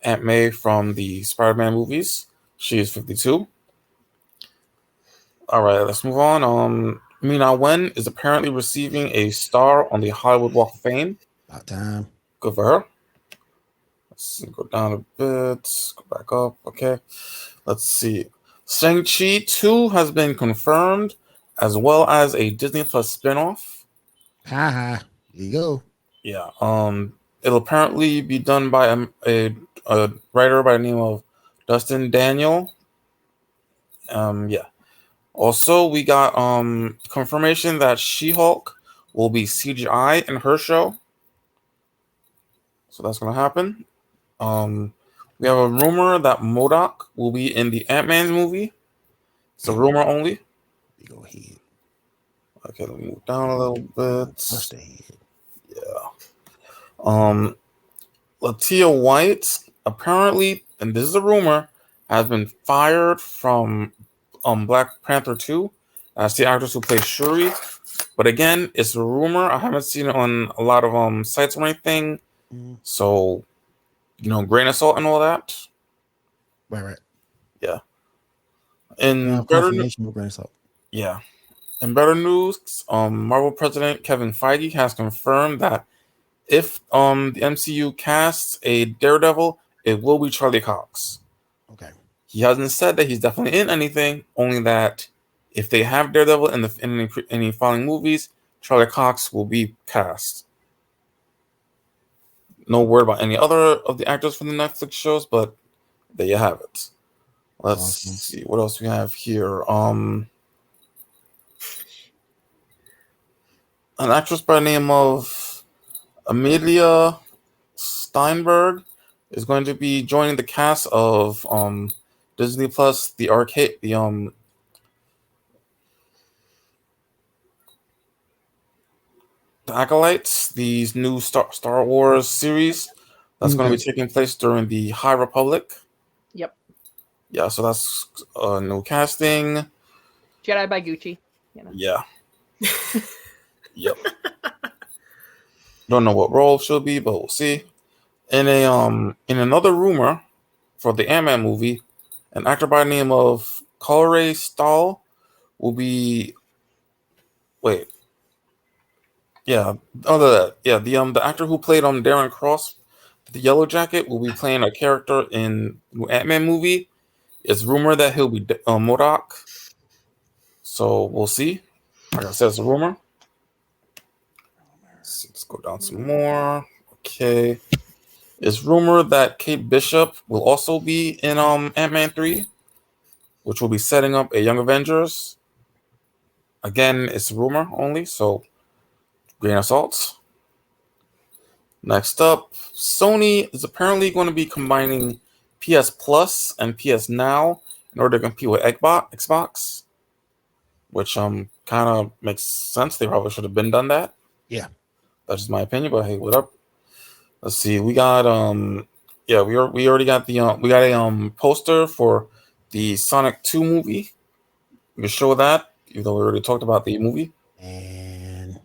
Aunt May from the Spider-Man movies. She is 52. All right, let's move on. Mina Wen is apparently receiving a star on the Hollywood Walk of Fame. About time. Good for her. Let's go down a bit. Go back up. Okay. Let's see. Shang-Chi 2 has been confirmed, as well as a Disney Plus spinoff. Here you go. Yeah. It'll apparently be done by a writer by the name of Dustin Daniel. Yeah. Also, we got confirmation that She-Hulk will be CGI in her show. So that's gonna happen. We have a rumor that MODOK will be in the Ant-Man movie. It's a rumor only. Go ahead. Okay, let me move down a little bit. Bust ahead. Yeah. Latia White apparently, and this is a rumor, has been fired from Black Panther 2 as the actress who plays Shuri. But again, it's a rumor. I haven't seen it on a lot of sites or anything. So, grain of salt and all that. Right. Yeah. And confirmation with grain of salt. Yeah. In better news, Marvel President Kevin Feige has confirmed that if the MCU casts a Daredevil, it will be Charlie Cox. Okay. He hasn't said that he's definitely in anything, only that if they have Daredevil in any following movies, Charlie Cox will be cast. No word about any other of the actors from the Netflix shows, but there you have it. Let's see what else we have here. An actress by the name of Amelia Steinberg is going to be joining the cast of Disney Plus, the Acolytes, these new Star Wars series that's going to be taking place during the High Republic. Yep. Yeah, so that's new casting. Jedi by Gucci. Yeah. Yep. Don't know what role she'll be, but we'll see. In another rumor for the Ant-Man movie, an actor by the name of Colray Stahl will be. Wait. Yeah. The actor who played Darren Cross, the Yellow Jacket, will be playing a character in the Ant-Man movie. It's rumored that he'll be MODOK. So we'll see. Like I said, it's a rumor. Let's go down some more. Okay. It's rumored that Kate Bishop will also be in Ant-Man 3, which will be setting up a Young Avengers. Again, it's a rumor only, so grain of salt. Next up, Sony is apparently going to be combining PS Plus and PS Now in order to compete with Xbox, which kind of makes sense. They probably should have been done that. Yeah. That's just my opinion, but hey, what up? Let's see. We got we already got we got a poster for the Sonic 2 movie. We can show that, even though we already talked about the movie. And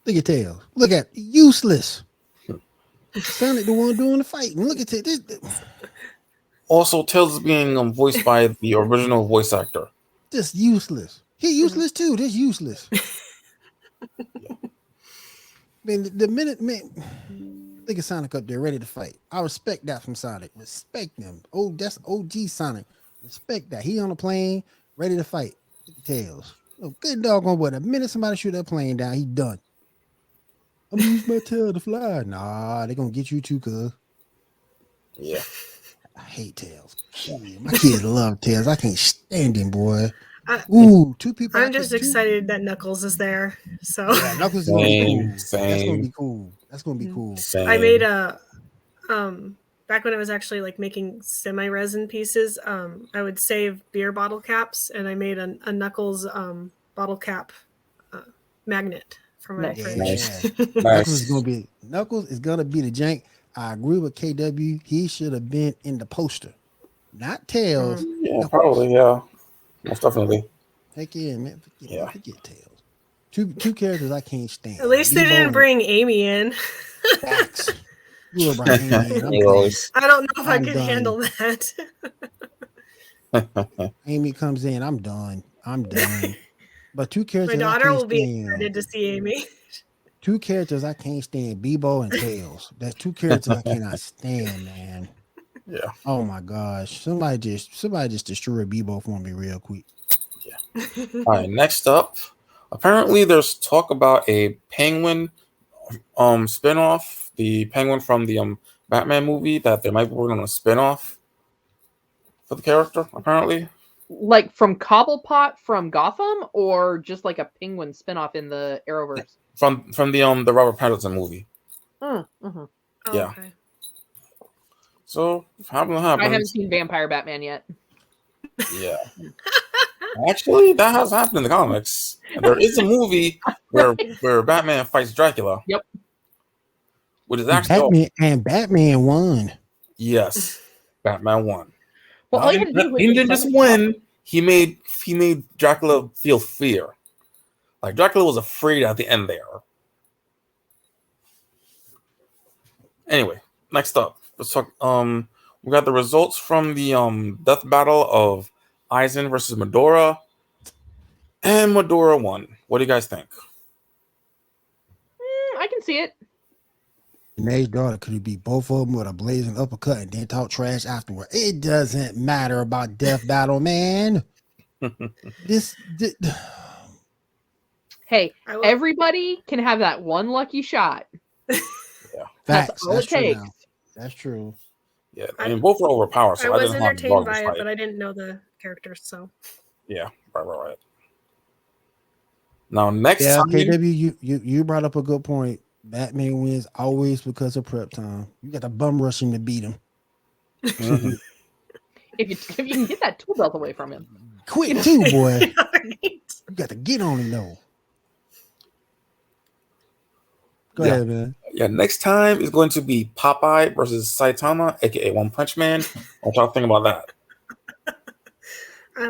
look at Tails. Look at useless. Sonic the one doing the fighting. Look at this. Also, Tails is being voiced by the original voice actor. Just useless. He useless too. This useless. Man, the minute look at Sonic up there ready to fight. I respect that from Sonic. Respect them. Oh, that's OG Sonic. Respect that. He on a plane ready to fight. Look at Tails. Oh, good doggone boy. The minute somebody shoot that plane down, he done. I'm gonna use my tail to fly. Nah, they gonna get you too, cuz. Yeah. I hate Tails. My kids love Tails. I can't stand him, boy. Ooh, two people. I'm just excited that Knuckles is there. So yeah, Knuckles is gonna be cool. That's gonna be cool. That's gonna be cool. I made a back when I was actually like making semi-resin pieces, I would save beer bottle caps, and I made a Knuckles bottle cap magnet for my fridge. Nice. Knuckles is gonna be the jank. I agree with KW. He should have been in the poster, not Tails. Yeah, probably. Yeah, most definitely. Heck yeah, man. Forget Tails. Two characters I can't stand. At least they Bebo didn't and bring Amy in. Facts. You were bring Amy in. I'm done. Heroes. I don't know if I I'm could done. handle that. Amy comes in. I'm done. But two My characters I daughter can't will be stand. excited to see Amy. Two characters I can't stand. Bebo and Tails. That's two characters I cannot stand, man. Yeah. Oh my gosh. Somebody just destroyed Bebo for me real quick. All right. Next up, apparently there's talk about a Penguin spinoff. The Penguin from the Batman movie, that they might be working on a spinoff for the character. Apparently, Like from Cobblepot from Gotham, or just like a Penguin spinoff in the Arrowverse? from the Robert Pattinson movie. Mm-hmm. Yeah. Okay. So I haven't happens. seen Vampire Batman yet. Yeah. Actually, that has happened in the comics. There is a movie where Batman fights Dracula. Yep. Which is actually Batman won. Yes, Batman won. Well, all you had to do was he didn't just win. He made Dracula feel fear. Like Dracula was afraid at the end there. Anyway, next up, let's talk. We got the results from the death battle of Eisen versus Medora, and Medora won. What do you guys think? I can see it. Nate's daughter could beat both of them with a blazing uppercut and then talk trash afterward. It doesn't matter about death battle, man. this Hey, everybody can have that one lucky shot. Yeah, facts. That's all it takes. That's true. Yeah, I mean both were overpowered. So I was didn't have to entertained by fight. it, but I didn't know the characters, so. Yeah, right. Now next Yeah, time, KW, you brought up a good point. Batman wins always because of prep time. You got to bum rush him to beat him. Mhm. If you can get that tool belt away from him. Quick too, boy. You got to get on him though. Go ahead, man. Yeah, next time is going to be Popeye versus Saitama, aka One Punch Man. What y'all think about that? My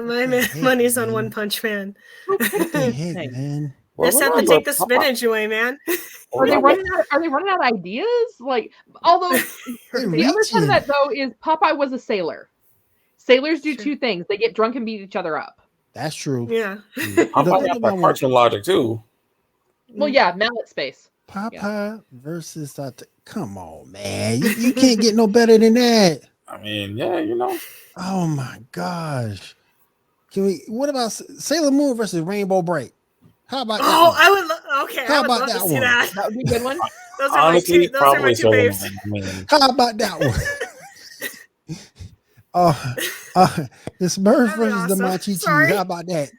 money's on One Punch Man. Hey, man. Just have to take the spinach away, man. Are they running out of ideas? Like, although the other side of that though is Popeye was a sailor. Sailors do two things: they get drunk and beat each other up. That's true. Yeah. Popeye got that cartoon logic too. Well, yeah, mallet space. Popeye versus come on, man. You can't get no better than that. I mean, yeah, you know. Oh my gosh. What about Sailor Moon versus Rainbow Break? How about that? Oh, I would okay. How I would about love that to see one? that. That would be a good one. Those are Honestly, those are my two Sailor faves. Moon. I mean, How about that one? The Smurfs versus awesome. the Machichis. Sorry. How about that?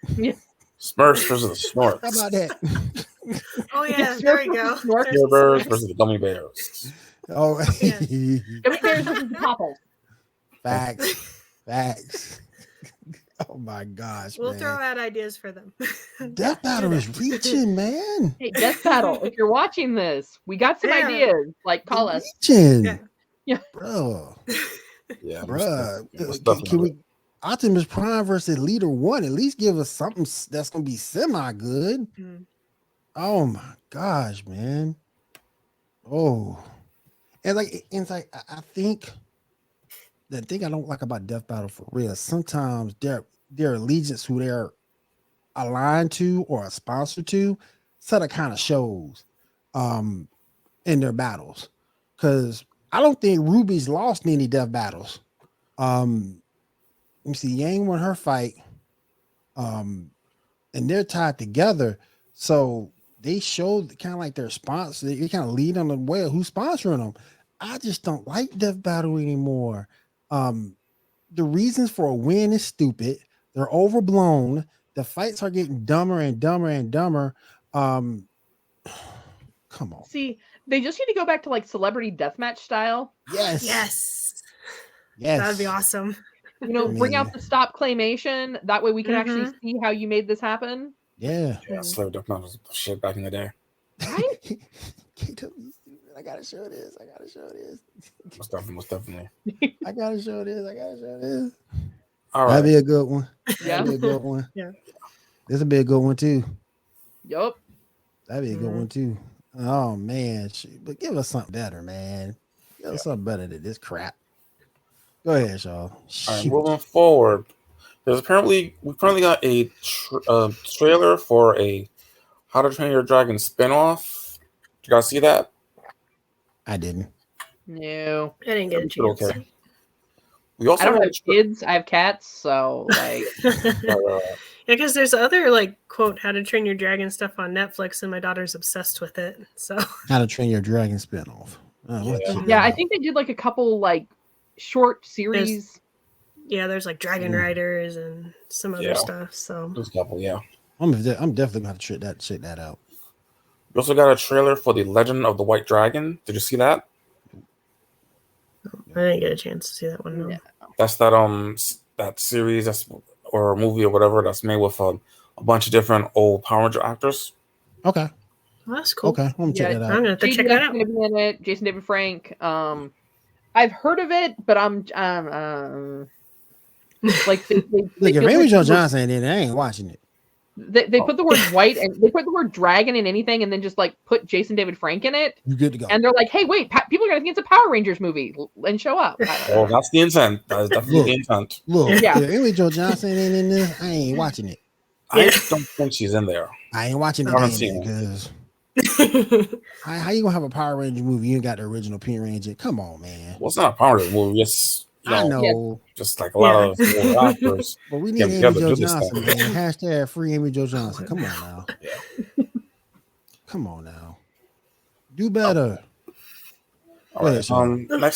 Smurfs versus the Snorks. How about that? Oh yeah, there we go. Care Bears versus the Gummy Bears. Oh, Gummy Bears versus the Popples. Facts. Oh my gosh, We'll man. throw out ideas for them. Death Battle is reaching, man. Hey, Death Battle, if you're watching this, we got some ideas. Like, call us. Reaching. Yeah. Bro. Yeah, Bruh. most Can we Optimus Prime versus Leader One at least give us something that's gonna be semi good? Oh my gosh, man. Oh, and it's like I think the thing I don't like about Death Battle for real, sometimes their allegiance who they're aligned to or a sponsor to sort of kind of shows in their battles. Because I don't think Ruby's lost any Death Battles. Let me see, Yang won her fight. And they're tied together. So they showed kind of like their sponsor. They kind of lead on the way of who's sponsoring them. I just don't like Death Battle anymore. The reasons for a win is stupid. They're overblown. The fights are getting dumber and dumber and dumber. Come on. See, they just need to go back to like celebrity deathmatch style. Yes. Yes. That'd be awesome. You know, bring out the stop claymation. That way we can actually see how you made this happen. Yeah. Yeah, Celebrity Deathmatch was shit back in the day. Right? I gotta show this. Most definitely. I gotta show this. All right. That'd be a good one. Yeah. That'd be a good one. Yeah. This would be a good one too. Yup. That'd be a good one too. Oh man, but give us something better, man. Give us something better than this crap. Go ahead, y'all. All right, Shoot. moving forward. We currently got a trailer for a How to Train Your Dragon spinoff. Did you guys see that? I didn't. No. I didn't get a chance. Okay. We also I don't got have kids. I have cats, so like. Yeah, because there's other like quote How to Train Your Dragon stuff on Netflix, and my daughter's obsessed with it. So How to Train Your Dragon spinoff. Yeah, I think they did like a couple like short series. There's like Dragon Riders and some other stuff. So there's a couple, yeah. I'm definitely gonna have to check that out. We also got a trailer for The Legend of the White Dragon. Did you see that? I didn't get a chance to see that one. No. Yeah. That's that series or movie or whatever that's made with a bunch of different old Power Ranger actors. Okay. Well, that's cool. Okay, I'm gonna check that out. I'm gonna have to check that out. Gonna be in it. Jason David Frank. I've heard of it, but I'm like look, if Amy Jo Johnson ain't in it, I ain't watching it. They put the word white and they put the word dragon in anything, and then just like put Jason David Frank in it. You good to go? And they're like, "Hey, wait! People are gonna think it's a Power Rangers movie and show up." Oh, that's the intent. That is definitely the intent. Look, Yeah. if Amy Jo Johnson ain't in this, I ain't watching it. I don't think she's in there. I ain't watching I haven't it seen because how you gonna have a Power Ranger movie? You ain't got the original Pink Ranger. Come on, man. Well, it's not a Power Ranger movie. It's I know. just like a lot of old actors. But we need getting Amy together Jo to do this Johnson, stuff. man. Hashtag free Amy Jo Johnson. Come on now. Yeah. Come on now. Do better. All right. Next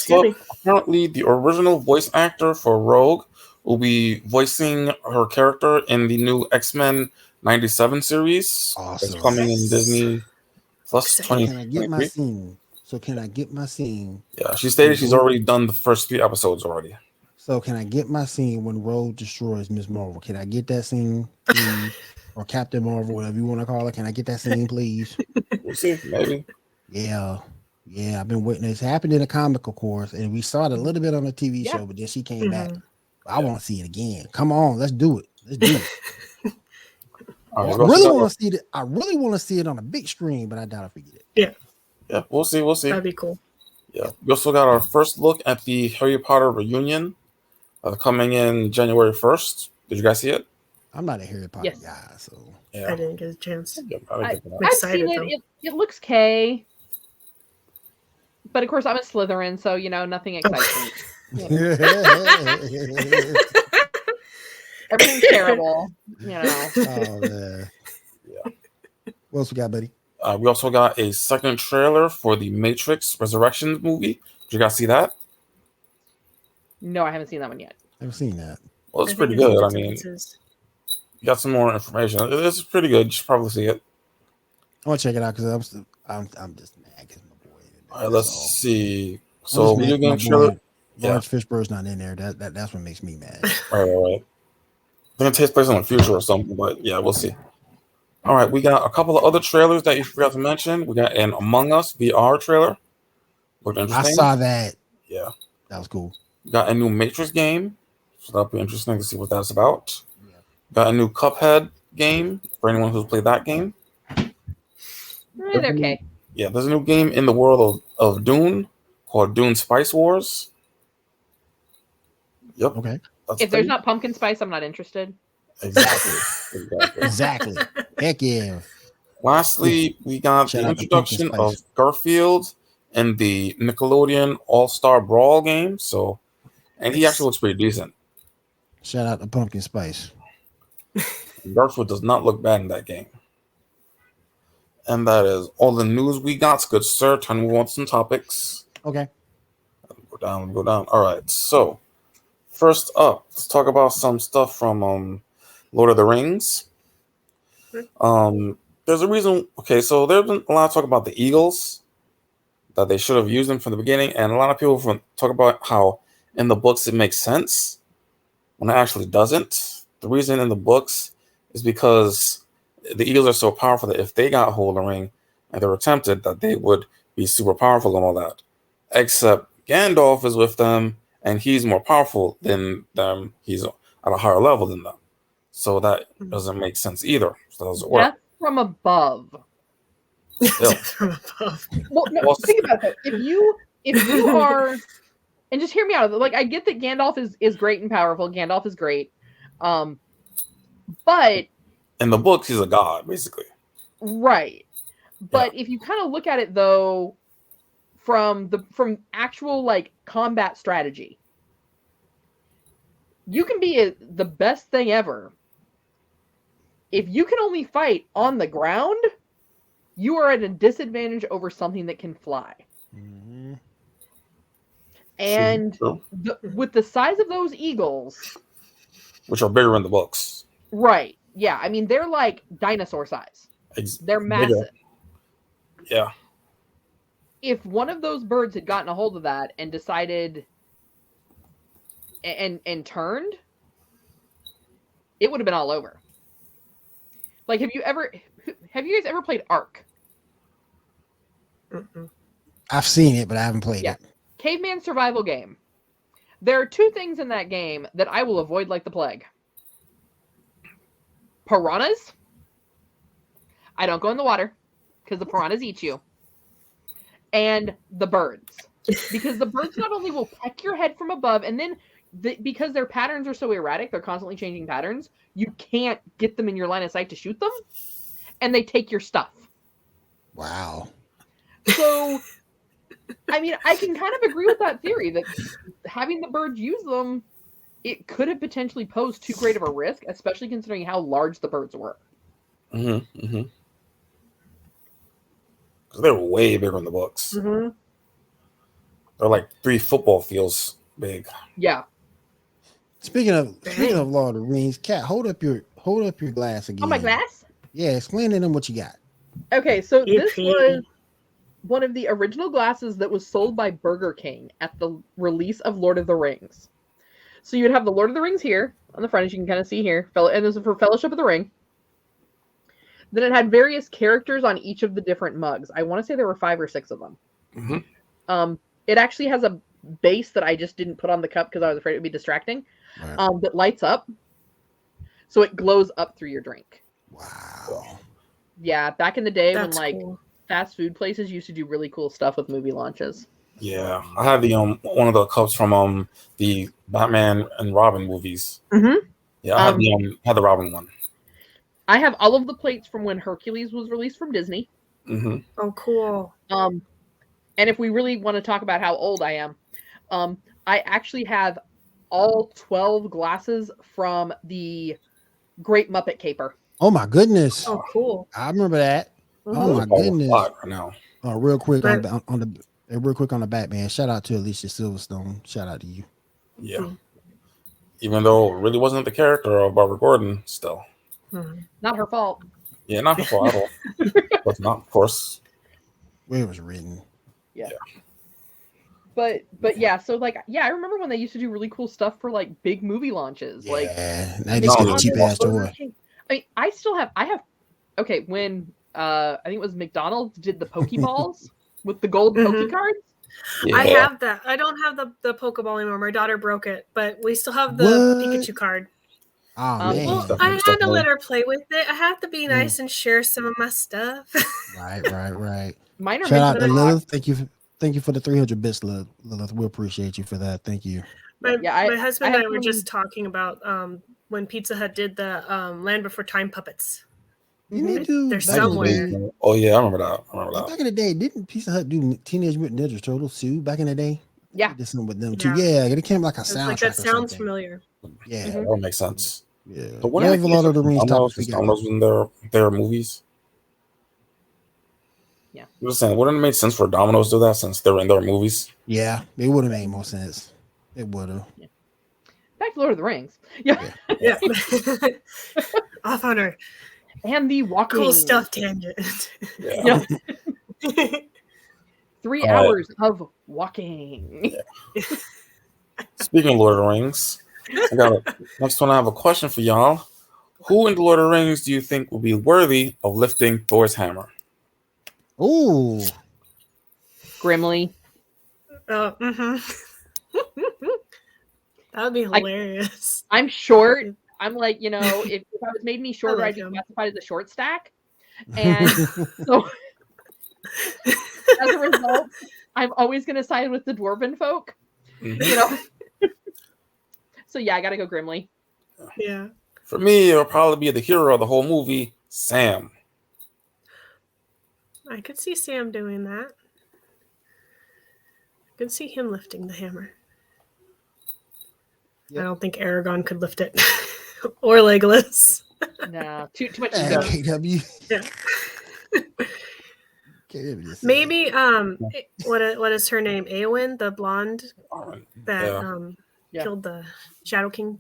excuse up, me. apparently the original voice actor for Rogue will be voicing her character in the new X-Men 97 series. Awesome. That's coming in Disney Plus Can I get my 2023. scene? So can I get my scene? Yeah, she stated she's already done the first 3 episodes already. So can I get my scene when Rogue destroys Miss Marvel? Can I get that scene, please? Or Captain Marvel, whatever you want to call it? Can I get that scene, please? We'll see, maybe. Yeah. I've been waiting. It's happened in a comic, of course, and we saw it a little bit on the TV show, but then she came back. I want to see it again. Come on, let's do it. Let's do it. All right, I really want to see it. I really want to see it on a big screen, but I doubt I forget it. Yeah, we'll see. That'd be cool. Yeah, we also got our first look at the Harry Potter reunion coming in January 1st. Did you guys see it? I'm not a Harry Potter guy, so I didn't get a chance. I've seen it. It looks okay, but of course I'm a Slytherin, so nothing excites me. Everything's terrible. Oh man. Yeah. What else we got, buddy? We also got a second trailer for the Matrix Resurrections movie. Did you guys see that? No, I haven't seen that one yet. Never seen that. Well, it's pretty good. I mean, you got some more information. It's pretty good. You should probably see it. I want to check it out because I'm just mad because my boy. All right, let's see. So video game trailer. Lawrence Fishburne's not in there. That's what makes me mad. Right. It's gonna take place in the future or something, but yeah, we'll see. All right, we got a couple of other trailers that you forgot to mention. We got an Among Us VR trailer. Looked interesting. I saw that. Yeah, that was cool. We got a new Matrix game, so that'll be interesting to see what that's about. Got a new Cuphead game for anyone who's played that game. They're okay. Yeah, there's a new game in the world of Dune called Dune Spice Wars. Yep. Okay. If there's not pumpkin spice, I'm not interested. Exactly. Heck yeah. Lastly, we got the introduction of Garfield in the Nickelodeon All-Star Brawl game. So, and he actually looks pretty decent. Shout out to Pumpkin Spice. Garfield does not look bad in that game. And that is all the news we got. Good sir. Time to move on to some topics. Okay. Go down. All right. So, first up, let's talk about some stuff from Lord of the Rings. There's a reason. Okay, so there's been a lot of talk about the Eagles, that they should have used them from the beginning, and a lot of people talk about how in the books it makes sense when it actually doesn't. The reason in the books is because the Eagles are so powerful that if they got hold of the ring and they were tempted, that they would be super powerful and all that. Except Gandalf is with them, and he's more powerful than them. He's at a higher level than them. So that doesn't make sense either. So that doesn't work. That's from above. Still. Well, no, think about it. If you are, and just hear me out. Like, I get that Gandalf is great and powerful. Gandalf is great, but In the books, he's a god, basically. right. But if you kind of look at it though, from actual like combat strategy, you can be the best thing ever. If you can only fight on the ground, you are at a disadvantage over something that can fly. Mm-hmm. And with the size of those eagles, which are bigger in the books, right? Yeah, I mean they're like dinosaur size. They're massive. Bigger. Yeah. If one of those birds had gotten a hold of that and decided and turned, it would have been all over. Like, have you guys ever played Ark? I've seen it, but I haven't played it. Caveman survival game. There are two things in that game that I will avoid like the plague. Piranhas. I don't go in the water because the piranhas eat you. And the birds. Because the birds not only will peck your head from above, and then because their patterns are so erratic, they're constantly changing patterns, you can't get them in your line of sight to shoot them, and they take your stuff. Wow. So, I mean, I can kind of agree with that theory that having the birds use them, it could have potentially posed too great of a risk, especially considering how large the birds were. Mm-hmm. Mm-hmm. Because they're way bigger in the books. Mm-hmm. They're like 3 football fields big. Yeah. Speaking of Lord of the Rings, Kat, hold up your glass again. Oh, my glass? Yeah, explain to them what you got. Okay, so this was one of the original glasses that was sold by Burger King at the release of Lord of the Rings. So you would have the Lord of the Rings here on the front, as you can kind of see here, and this is for Fellowship of the Ring. Then it had various characters on each of the different mugs. I want to say there were 5 or 6 of them. Mm-hmm. It actually has a base that I just didn't put on the cup because I was afraid it would be distracting. Right. That lights up, so it glows up through your drink. Wow. Yeah, back in the day That's when cool. fast food places used to do really cool stuff with movie launches. Yeah, I had the one of the cups from the Batman and Robin movies. Mm-hmm. Yeah, I had the Robin one. I have all of the plates from when Hercules was released from Disney. Mm-hmm. Oh, cool. And if we really want to talk about how old I am, I actually have all 12 glasses from the Great Muppet Caper. Oh my goodness! Oh, cool. I remember that. Mm-hmm. Oh my goodness! Right now. Real quick on the Batman. Shout out to Alicia Silverstone. Shout out to you. Yeah. Mm-hmm. Even though it really wasn't the character of Barbara Gordon, still. Mm-hmm. Not her fault. Yeah, not her fault at all. But not, of course. Where it was written. Yeah. But yeah, so like I remember when they used to do really cool stuff for like big movie launches. Yeah, like they just get a cheap ass toy. I mean, I have okay, when I think it was McDonald's did the Pokeballs with the gold Poke cards. Yeah. I have that. I don't have the Pokeball anymore. My daughter broke it, but we still have the Pikachu card. Oh man! Well, I had to let her play with it. I have to be nice and share some of my stuff. Right. Mine are Shout out to Lilith. Thank you for the 300 bits, Lilith. We appreciate you for that. Thank you. My husband and I were just talking about when Pizza Hut did the Land Before Time puppets. They're somewhere. Oh yeah, I remember that. Back in the day, didn't Pizza Hut do Teenage Mutant Ninja Turtles too? Back in the day, yeah, did something with them too. Yeah, it came like a soundtrack. Like that sounds familiar. Yeah, that would make sense. Yeah, but what if a lot of the Rings Domino's in their movies? Yeah, I'm just saying, wouldn't it make sense for Domino's to do that since they're in their movies? Yeah, it would have made more sense. It would have. Yeah. Back to Lord of the Rings. Yeah. Off on her. And the walking. Cool stuff tangent. Yeah. 3 hours of walking. Yeah. Speaking of Lord of the Rings, next one I have a question for y'all. Who in the Lord of the Rings do you think will be worthy of lifting Thor's hammer? Ooh. Gimli. That would be hilarious. I'm short. I'm like, if I was made any shorter, I'd be classified as a short stack. And so As a result, I'm always going to side with the dwarven folk. You know. So yeah, I got to go Grimly. Yeah. For me, it'll probably be the hero of the whole movie, Sam. I could see Sam doing that. I could see him lifting the hammer. Yep. I don't think Aragorn could lift it. Or Legolas. No, too much Hey, ego. KW. Yeah. KW just said Maybe what is her name? Eowyn, the blonde that killed the Shadow King.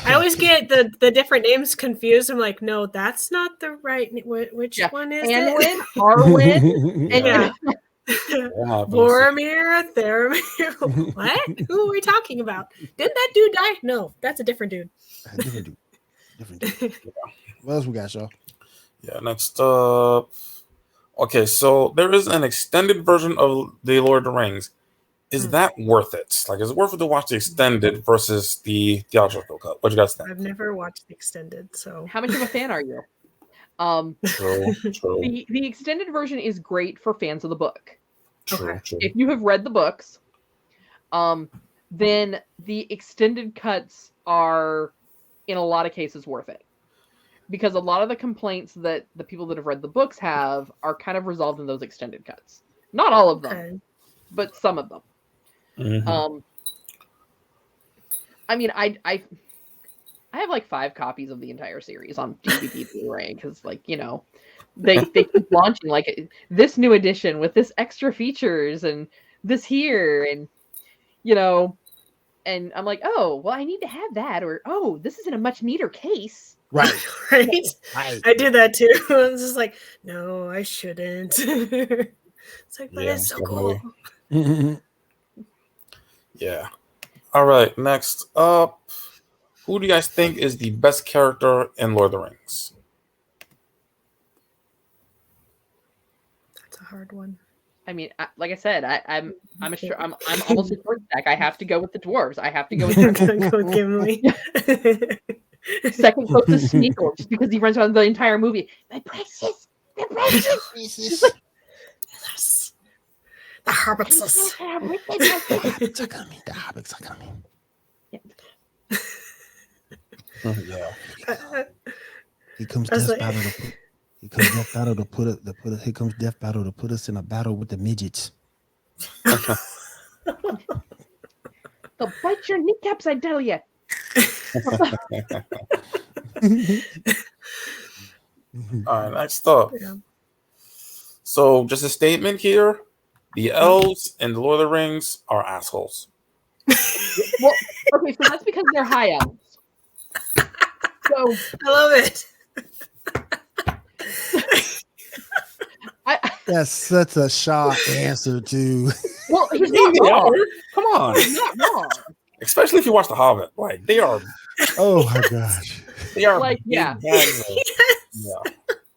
I always get the different names confused. I'm like, no, that's not the right. Which one is Anwyn, it? Arwen, and Yeah. Boromir, Theramir. What? Who are we talking about? Didn't that dude die? No, that's a different dude. Different dude. What else we got, y'all? Yeah, next up. Okay, so there is an extended version of The Lord of the Rings. Is that worth it? Like, is it worth it to watch the extended versus the theatrical cut? What do you guys think? I've never watched the extended, so how much of a fan are you? True. The extended version is great for fans of the book. True. If you have read the books, then the extended cuts are, in a lot of cases, worth it. Because a lot of the complaints that the people that have read the books have are kind of resolved in those extended cuts. Not all of them, but some of them. Mm-hmm. I mean, I have like 5 copies of the entire series on DVD Blu-ray because, like, you know, they keep launching like this new edition with this extra features and this here, and you know, and I'm like, oh, well, I need to have that, or oh, this is in a much neater case. Right. I do that too. I was just like, no, I shouldn't. It's like, but it's so cool. Yeah. All right. Next up, who do you guys think is the best character in Lord of the Rings? That's a hard one. I mean, like I said, I'm almost a short stack. I have to go with the dwarves. I have to go with Gimli. Second closest Smeagol, just because he runs around the entire movie. My precious, the precious. Yes. The hobbits. The hobbits are coming. Yeah. Here comes Death Battle to put here comes Death Battle to put us in a battle with the midgets. They'll bite your kneecaps, I tell you. All right, next up. Yeah. So, just a statement here: the elves in the Lord of the Rings are assholes. Well, okay, so that's because they're high elves. So I love it. That's such a sharp answer, too. Well, he's not wrong. Come on, he's not wrong. Especially if you watch The Hobbit, like they are. Oh my gosh, they are like yeah.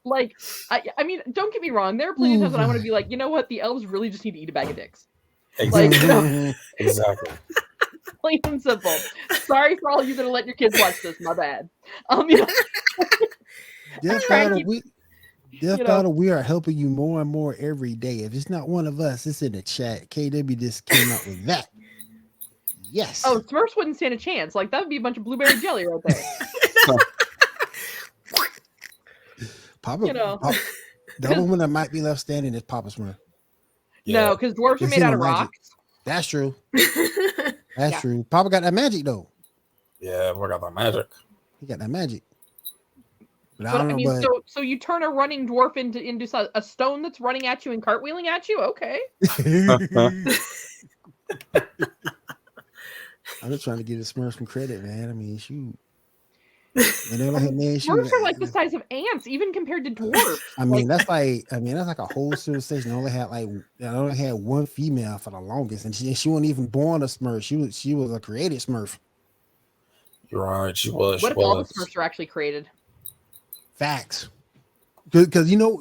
Like I mean, don't get me wrong. There are plenty of times when I want to be like, you know what, the elves really just need to eat a bag of dicks. Exactly. Like, you know, exactly. Plain and simple. Sorry for all you that are letting your kids watch this. My bad. You know, Death Battle, we are helping you more and more every day. If it's not one of us, it's in the chat. KW just came up with that. Yes. Oh, Smurfs wouldn't stand a chance. Like that would be a bunch of blueberry jelly right there. Papa, you know, the only one that might be left standing is Papa Smurf. Yeah. No, because dwarves are made out of rocks. That's true. That's true. Papa got that magic though. Yeah, we got that magic. He got that magic. But I mean, so you turn a running dwarf into a stone that's running at you and cartwheeling at you? Okay. I'm just trying to give the Smurfs some credit, man. I mean, shoot. Smurfs are like the size of ants, even compared to dwarves. I mean, that's like a whole civilization. They only had one female for the longest, and she wasn't even born a Smurf. She was a created Smurf. You're right. She was. What if all the Smurfs are actually created? Facts. Because you know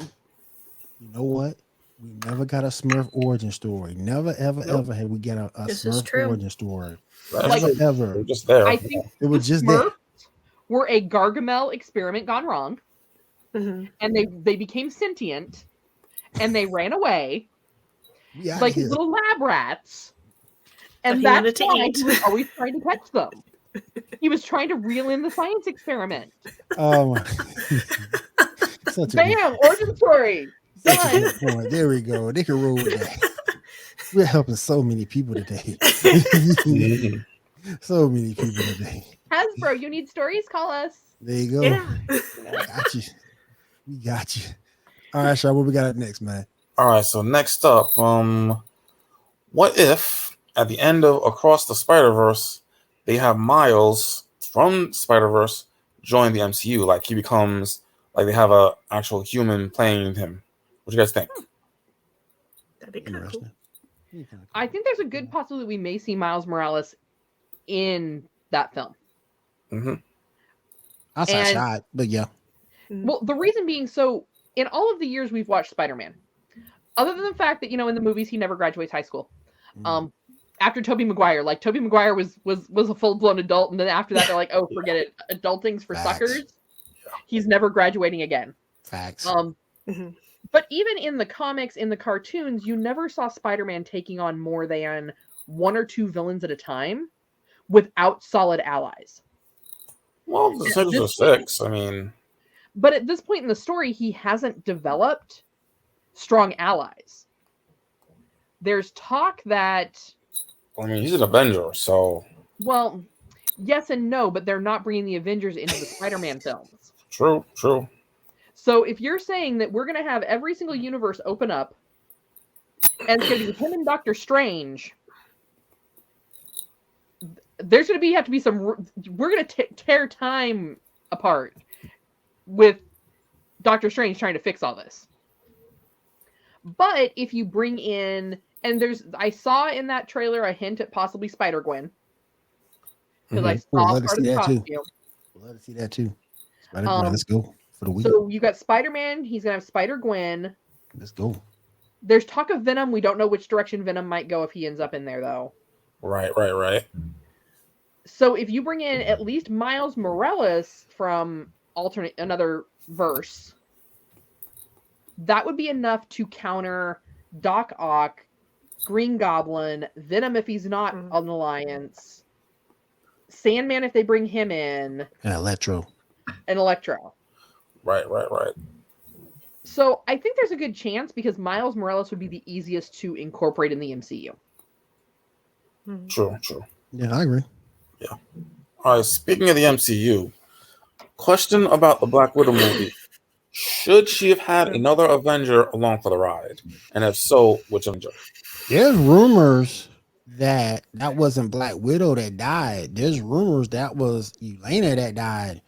what? We never got a Smurf origin story. Never, ever, ever had we get a Smurf origin story. Ever. They're just there. I think it was just there. Were a Gargamel experiment gone wrong, and they became sentient, and they ran away Yeah, like his little lab rats. And he that's wanted to why eat. he was always trying to catch them. He was trying to reel in the science experiment. Oh, such a Bam! Origin story. such a Done. good point. There we go. They can roll with that. We're helping so many people today. So many people today. Hasbro, you need stories? Call us. There you go. Yeah. Got you. We got you. All right, Shaw, what we got up next, man? All right, so next up, what if at the end of Across the Spider-Verse, they have Miles from Spider-Verse join the MCU? Like he becomes, like they have a actual human playing him. What do you guys think? That'd be kind of cool. I think there's a good possibility we may see Miles Morales in that film. Mm-hmm. Outside shot, but yeah. Well, the reason being, so in all of the years we've watched Spider-Man, other than the fact that, in the movies he never graduates high school. After Tobey Maguire, like Tobey Maguire was a full-blown adult, and then after that they're like, oh, forget it, adulting's for suckers. He's never graduating again. Facts. But even in the comics, in the cartoons, you never saw Spider-Man taking on more than one or two villains at a time without solid allies. Well, the Six are six. I mean, but at this point in the story, he hasn't developed strong allies. There's talk that... I mean, he's an Avenger, so... Well, yes and no, but they're not bringing the Avengers into the Spider-Man films. True. So if you're saying that we're going to have every single universe open up, and it's going to be him and Doctor Strange, there's going to have to be some... We're going to tear time apart with Doctor Strange trying to fix all this. But if you bring in... And I saw in that trailer a hint at possibly Spider-Gwen. Because I saw part of the costume. Love to see that too. Spider-Gwen, let's go for the week. So you got Spider-Man. He's going to have Spider-Gwen. Let's go. There's talk of Venom. We don't know which direction Venom might go if he ends up in there, though. Right. So if you bring in at least Miles Morales from another verse, that would be enough to counter Doc Ock, Green Goblin, Venom if he's not on Alliance, Sandman if they bring him in, and Electro. Right. So I think there's a good chance because Miles Morales would be the easiest to incorporate in the MCU. True. Yeah, I agree. Yeah. All right, speaking of the MCU, question about the Black Widow movie. Should she have had another Avenger along for the ride? And if so, which Avenger? There's rumors that wasn't Black Widow that died. There's rumors that was Yelena that died.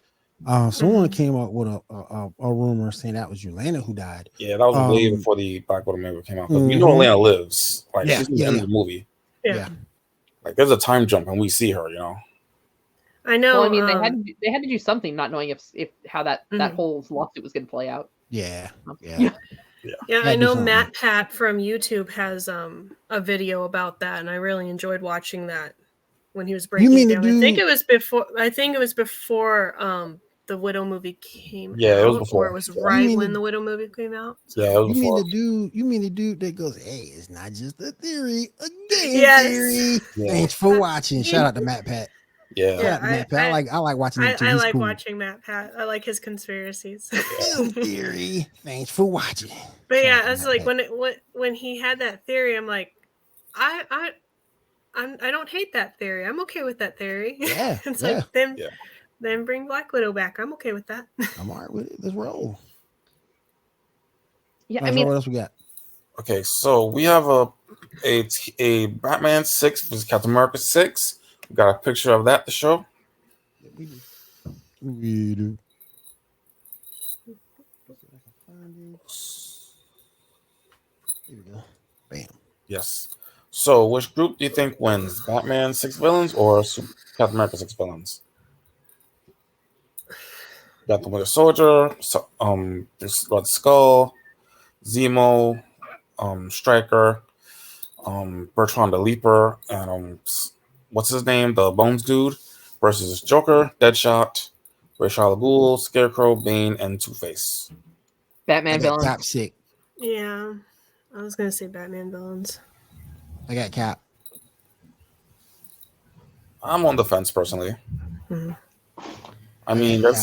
Someone came up with a rumor saying that was Yelena who died. Yeah, that was way before the Black Widow movie came out. Because we know Yelena lives. Like, she's in the end of the movie. Yeah. Like, there's a time jump and we see her, I know. Well, I mean, they had to do something, not knowing if how that whole lawsuit was going to play out. Yeah. I know Matt Pat from YouTube has a video about that, and I really enjoyed watching that when he was breaking it down. I think it was before the Widow movie came out. Yeah, it was before. Or it was right when the Widow movie came out. So. Yeah, it was before. You mean the dude that goes, hey, it's not just a theory, a game theory. Yeah. Thanks for watching. Shout out to Matt Pat. Yeah, Matt Pat. I like watching him too. I like watching Matt Pat. I like his conspiracies. Theory. Thanks for watching. But yeah, I was like when he had that theory, I'm like, I don't hate that theory. I'm okay with that theory. Yeah, it's like then bring Black Widow back. I'm okay with that. I'm all right with it. Let's roll. Yeah, I mean, what else we got? Okay, so we have a Batman 6 versus Captain America 6. We got a picture of that to show. We do. Here we go. Bam. Yes. So, which group do you think wins? Batman 6 villains or Captain America 6 villains? Got the Winter Soldier, Red Skull, Zemo, Stryker, Bertrand the Leaper, and what's his name? The Bones dude versus Joker, Deadshot, Ra's al Ghul, Scarecrow, Bane, and Two-Face. Batman villains. Top 6. Yeah, I was gonna say Batman villains. I got Cap. I'm on the fence personally. I mean, got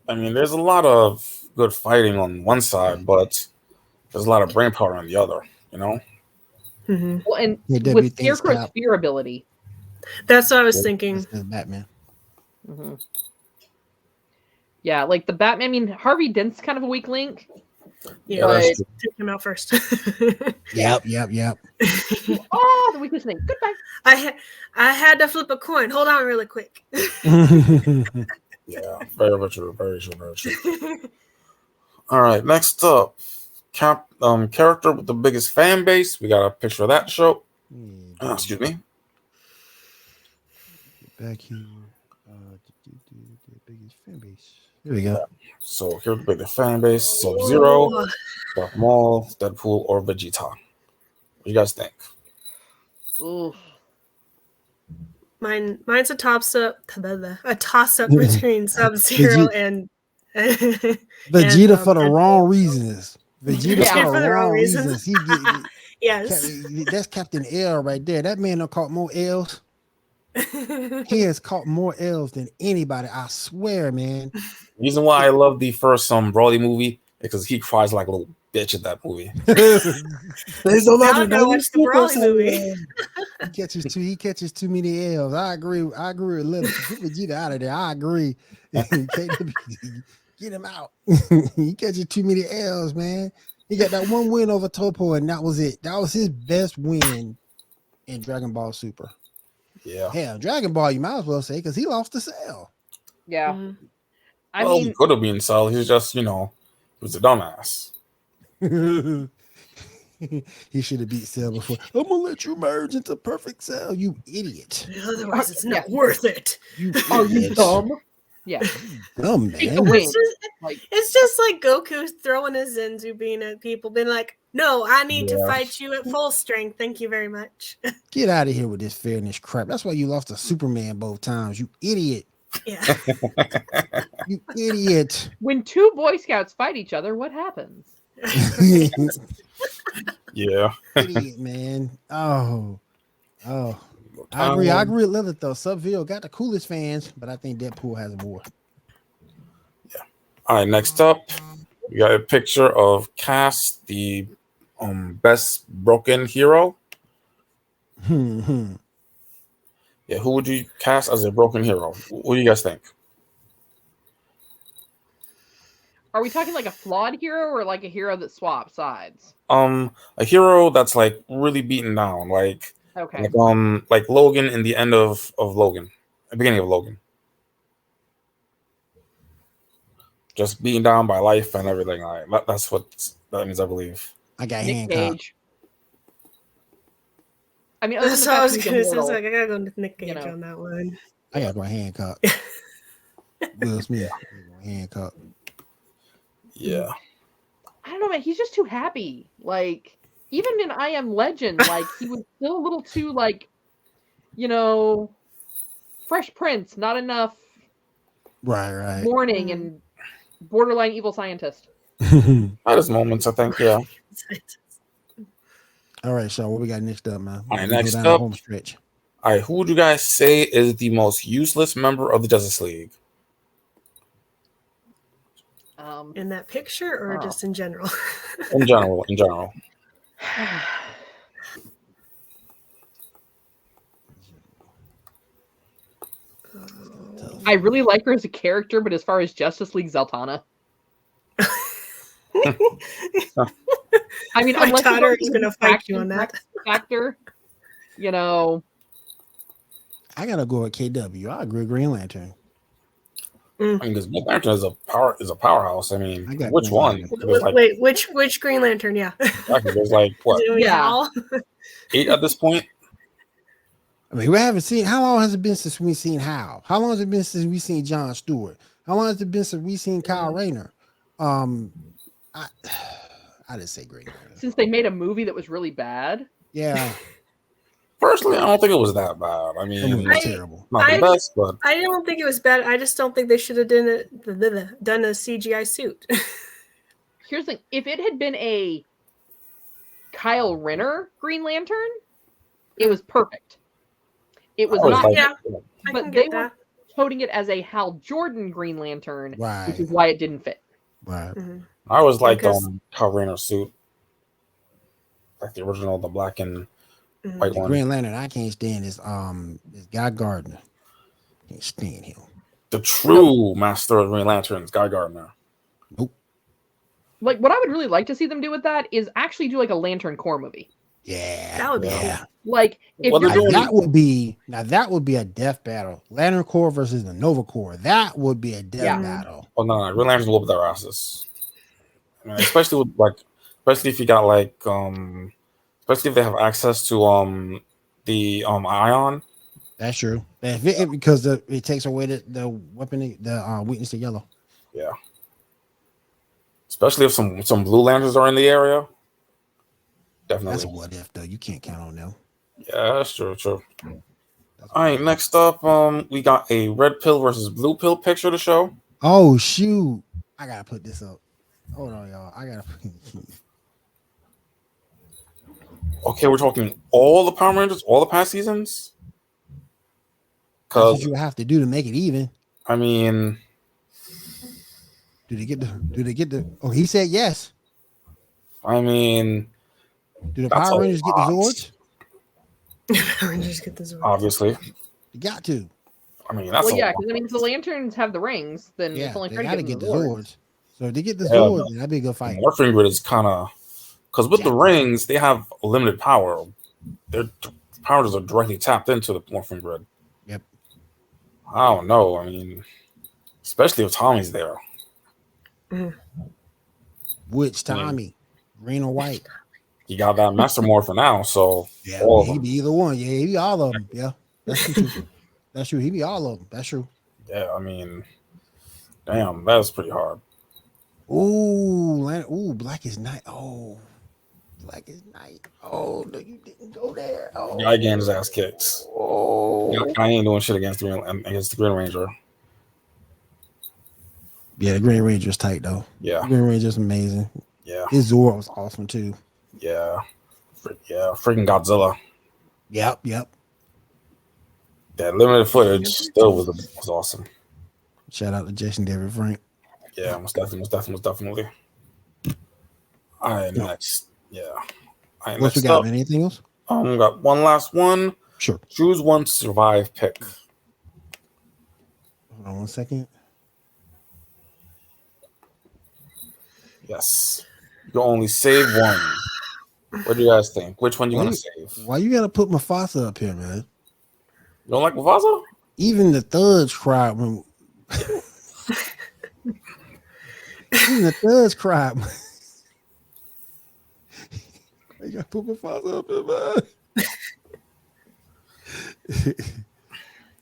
there's a lot of good fighting on one side, but there's a lot of brain power on the other. You know. Well, and KW with thinks Scarecrow's Cap. fear ability. That's what I was thinking. Batman. Yeah, like the Batman. I mean, Harvey Dent's kind of a weak link. Yeah, but... take him out first. Yep. Oh, the weakest link. Goodbye. I had to flip a coin. Hold on, really quick. Yeah, very true. All right, next up, character with the biggest fan base. We got a picture of that show. Excuse me. Back here. The biggest fan base. Here we go. Yeah. So here's the biggest fan base: Sub-Zero, Darth Maul, Deadpool, or Vegeta. What do you guys think? Ooh. Mine's a toss up between Sub-Zero and Vegeta for the wrong reasons. Vegeta for the wrong reasons. Yes. That's Captain L right there. That man done caught more L's. He has caught more L's than anybody. I swear, man. Reason why I love the first Broly movie because he cries like a little bitch at that movie. There's a lot of watch the Broly movie. He catches too many L's. I agree with Little. Get Vegeta out of there. I agree. Get him out. He catches too many L's, man. He got that one win over Topo, and that was it. That was his best win in Dragon Ball Super. Yeah. Hell, Dragon Ball, you might as well say, because he lost to Cell. Yeah. I mean, he could have been Cell. He's just, he was a dumbass. He should have beat Cell before. I'm gonna let you merge into perfect Cell, you idiot. Otherwise, it's not worth it. You dumb? Yeah. Dumb, man. It's just like Goku throwing his Zenzu bean at people, being like, no, I need to fight you at full strength. Thank you very much. Get out of here with this fairness crap. That's why you lost to Superman both times, you idiot. Yeah. You idiot. When two Boy Scouts fight each other, what happens? Yeah. Idiot, man. Oh. I agree with Lilith though. Sub-Zero got the coolest fans, but I think Deadpool has more. Yeah. All right, next up, we got a picture of Cass, the best broken hero. Yeah, who would you cast as a broken hero? What do you guys think? Are we talking like a flawed hero or like a hero that swaps sides? A hero that's like really beaten down, like like Logan in the end of Logan, the beginning of Logan, just beaten down by life and everything. That's what that means, I believe. I got Nick Hancock. Cage. I mean, that's what I was gonna say. Like, I gotta go with Nick Cage on that one. I gotta go Hancock. Will Smith. Hancock. Yeah. I don't know, man. He's just too happy. Like, even in I Am Legend, like he was still a little too Fresh Prince, not enough. Right. Mourning and borderline evil scientist. At his moments, I think. Yeah. All right, so what we got next up, man? All right, next up. Home stretch. All right, who would you guys say is the most useless member of the Justice League? In that picture or just in general? In general. I really like her as a character, but as far as Justice League, Zatanna. I mean, my daughter is going to fight you on that factor. I gotta go with KW. I agree with Green Lantern. I mean, because Green Lantern is a powerhouse. I mean, which one? Wait, which Green Lantern? Yeah. Exactly. There's like what? 8 at this point. I mean, we haven't seen. How long has it been since we've seen Hal? How long has it been since we've seen John Stewart? How long has it been since we've seen Kyle Rayner? I didn't say Green Lantern. Since they made a movie that was really bad. Yeah. Personally, I don't think it was that bad. I mean, it was terrible. Not the best, but I don't think it was bad. I just don't think they should have done a CGI suit. here's the thing. If it had been a Kyle Renner Green Lantern, it was perfect. It was not, but they were toting it as a Hal Jordan Green Lantern, which is why it didn't fit. Right. I always liked Kyle Rayner's suit, like the original, the black and white one. Green Lantern I can't stand is Guy Gardner. Can't stand him. The true master of Green Lanterns, Guy Gardner. Nope. Like, what I would really like to see them do with that is actually do like a Lantern Corps movie. Yeah, that would be cool. Like, if that would be a death battle. Lantern Corps versus the Nova Corps. That would be a death battle. Oh no, Green Lanterns will whoop their asses. I mean, especially if you got especially if they have access to the ion. That's true. Because it takes away the weapon, the weakness to yellow. Yeah. Especially if some blue lanterns are in the area. Definitely. That's a what if though. You can't count on them. Yeah, that's true. All right, next up, we got a red pill versus blue pill picture to show. Oh shoot! I gotta put this up. Hold on, y'all. I gotta. Okay, we're talking all the Power Rangers, all the past seasons. That's what you have to do to make it even. I mean, do they get the? Oh, he said yes. I mean, do the Power Rangers get the Zords? Rangers get the Zords. Obviously, you got to. I mean, that's because if the Lanterns have the rings, then it's only fair to get the Zords. So if they get the Zords, that'd be a good fight. Morphing Grid is kind of because with the rings, they have a limited power. Their powers are directly tapped into the Morphing Grid. Yep. I don't know. I mean, especially if Tommy's there. Which Tommy? Green or white? He got that Master Morph for now, so yeah, he be either one. Yeah, he be all of them. Yeah, that's true. That's true. He be all of them. That's true. Yeah, I mean, damn, that's pretty hard. Ooh, Black is Night. Oh, Black is Night. Oh, no, you didn't go there. Oh, Guy getting his ass kicked. Oh, I ain't doing shit against the Green Ranger. Yeah, the Green Ranger's tight though. Yeah, Green Ranger's amazing. Yeah, his Zord was awesome too. Yeah, freaking Godzilla. Yep. That limited footage still was awesome. Shout out to Jason David Frank. Yeah, most definitely. All right, next. Yeah. All right, what you got? Anything else? We got one last one. Sure. Choose one to survive pick. Hold on 1 second. Yes. You can only save one. What do you guys think? Which one do you want to save? Why you gotta put Mufasa up here, man? You don't like Mufasa? Even the thugs cried when. Even the thugs cried. You gotta put Mufasa up here, man.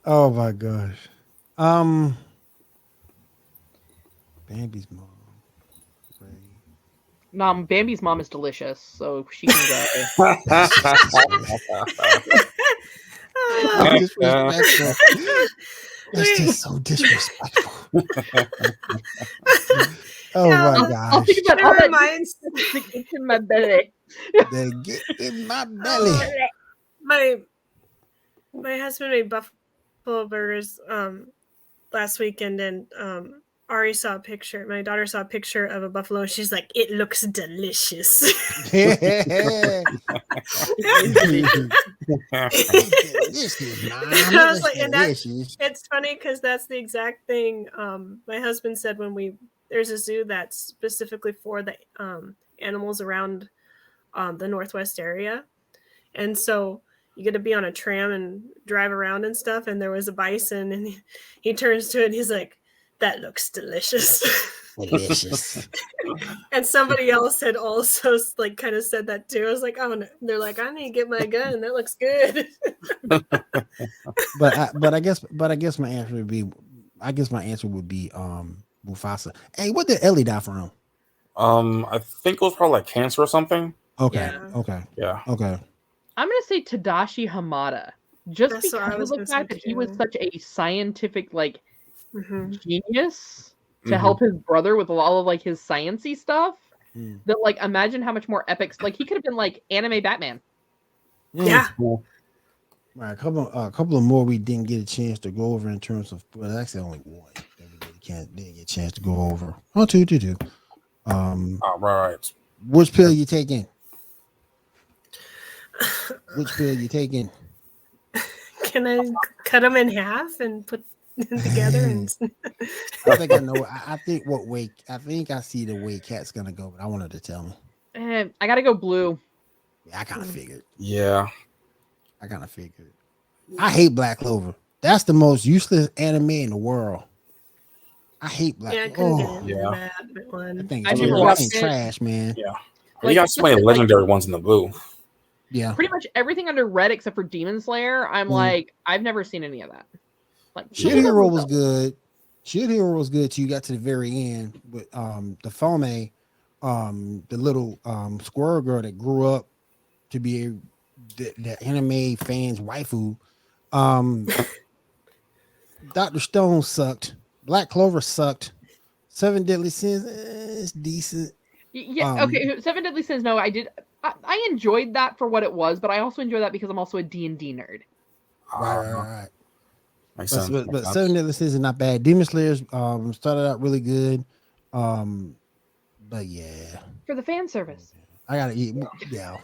Oh my gosh. Bambi's mom. No, Bambi's mom is delicious, so she can go. Disrespectful. That's just so disrespectful. Oh my gosh. I'll think about all that gets in my belly. They get in my belly. My husband made buffalo burgers last weekend, and Ari saw a picture. My daughter saw a picture of a buffalo, and she's like, "It looks delicious." Delicious, I was like, and it's funny because that's the exact thing my husband said when there's a zoo that's specifically for the animals around the Northwest area, and so you get to be on a tram and drive around and stuff. And there was a bison, and he turns to it and he's like, "That looks delicious." Delicious. And somebody else had also like kind of said that too. I was like, "Oh no." They're like, "I need to get my gun. That looks good." but I guess my answer would be Mufasa. Hey, what did Ellie die from? I think it was probably like cancer or something. Okay. Yeah. Okay. Yeah. Okay. I'm gonna say Tadashi Hamada, just That's what I because was of the gonna fact say, that he was too. such a scientific genius to Mhm. help his brother with a lot of like his sciencey stuff. that like imagine how much more epic. Like he could have been like anime Batman. Yeah. Right, a couple of more we didn't get a chance to go over in terms of. Well, actually, only one that we didn't get a chance to go over. Oh, two. Right. Which pill you taking? Which pill you taking? Can I cut them in half and put them together? And I think I know. I think what way. I think I see the way Kat's gonna go, but I want her to tell me. I gotta go blue. Yeah, I kind of figured. Yeah. I kind of figured. I hate Black Clover. That's the most useless anime in the world. I hate Black. Yeah, I couldn't get into that one. I think I it's never fucking watched it. trash, man. Yeah. Like, you got so many legendary ones in the blue. Yeah. Pretty much everything under red except for Demon Slayer. I'm like, I've never seen any of that. Like Shield Hero was good. Shield Hero was good till you got to the very end with the Fome, the little squirrel girl that grew up to be the anime fans' waifu. Dr. Stone sucked. Black Clover sucked. Seven Deadly Sins is decent. Yeah, okay. Seven Deadly Sins. No, I did. I enjoyed that for what it was, but I also enjoy that because I'm also a D&D nerd. Right. Makes sense. But Seven Deadly Sins is not bad. Demon Slayers started out really good. But yeah. For the fan service. I gotta eat. Yeah.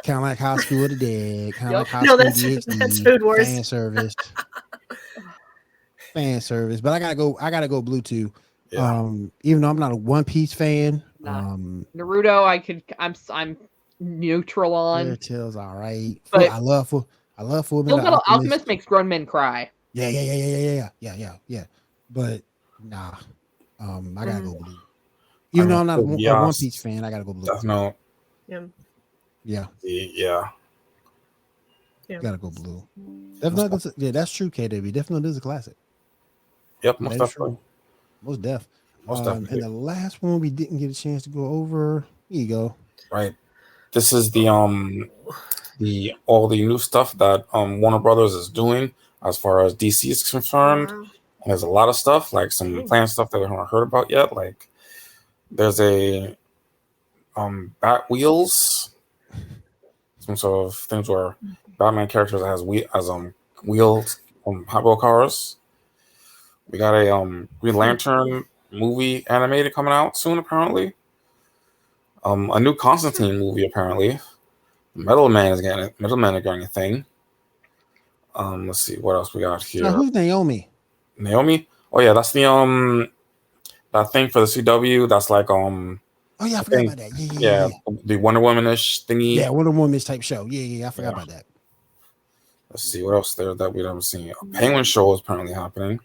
Kind of like High School of the Dead. Kind of like High School DxD. That's Food Wars. Fan service. But I gotta go blue too. Yeah. Even though I'm not a One Piece fan. Nah. Naruto, I'm neutral on. Fairy Tail's all right. But I love Full Metal Alchemist makes grown men cry. Yeah. But nah. I gotta go blue. Even though I'm not a One Piece fan, I gotta go blue. Death Note. Yeah. Gotta go blue. Definitely, that's true, KW. Definitely is a classic. Yep, most definitely. Most def. Definitely. And the last one we didn't get a chance to go over. Here you go. Right. This is the all the new stuff that Warner Brothers is doing as far as DC is concerned. Wow. And there's a lot of stuff, like some planned stuff that we haven't heard about yet. Like there's a Bat Wheels, some sort of things where Batman characters has wheels Hot Wheel cars. We got a Green Lantern movie animated coming out soon, apparently. A new Constantine movie, apparently. Metal Man are getting a thing. Let's see what else we got here. Now, who's Naomi? Naomi? Oh yeah, that's the that thing for the CW. That's like Oh yeah, I forgot about that. Yeah, the Wonder Woman-ish thingy. Yeah, Wonder Woman-ish type show. Yeah, I forgot about that. Let's see what else there that we haven't seen. A Penguin show is apparently happening.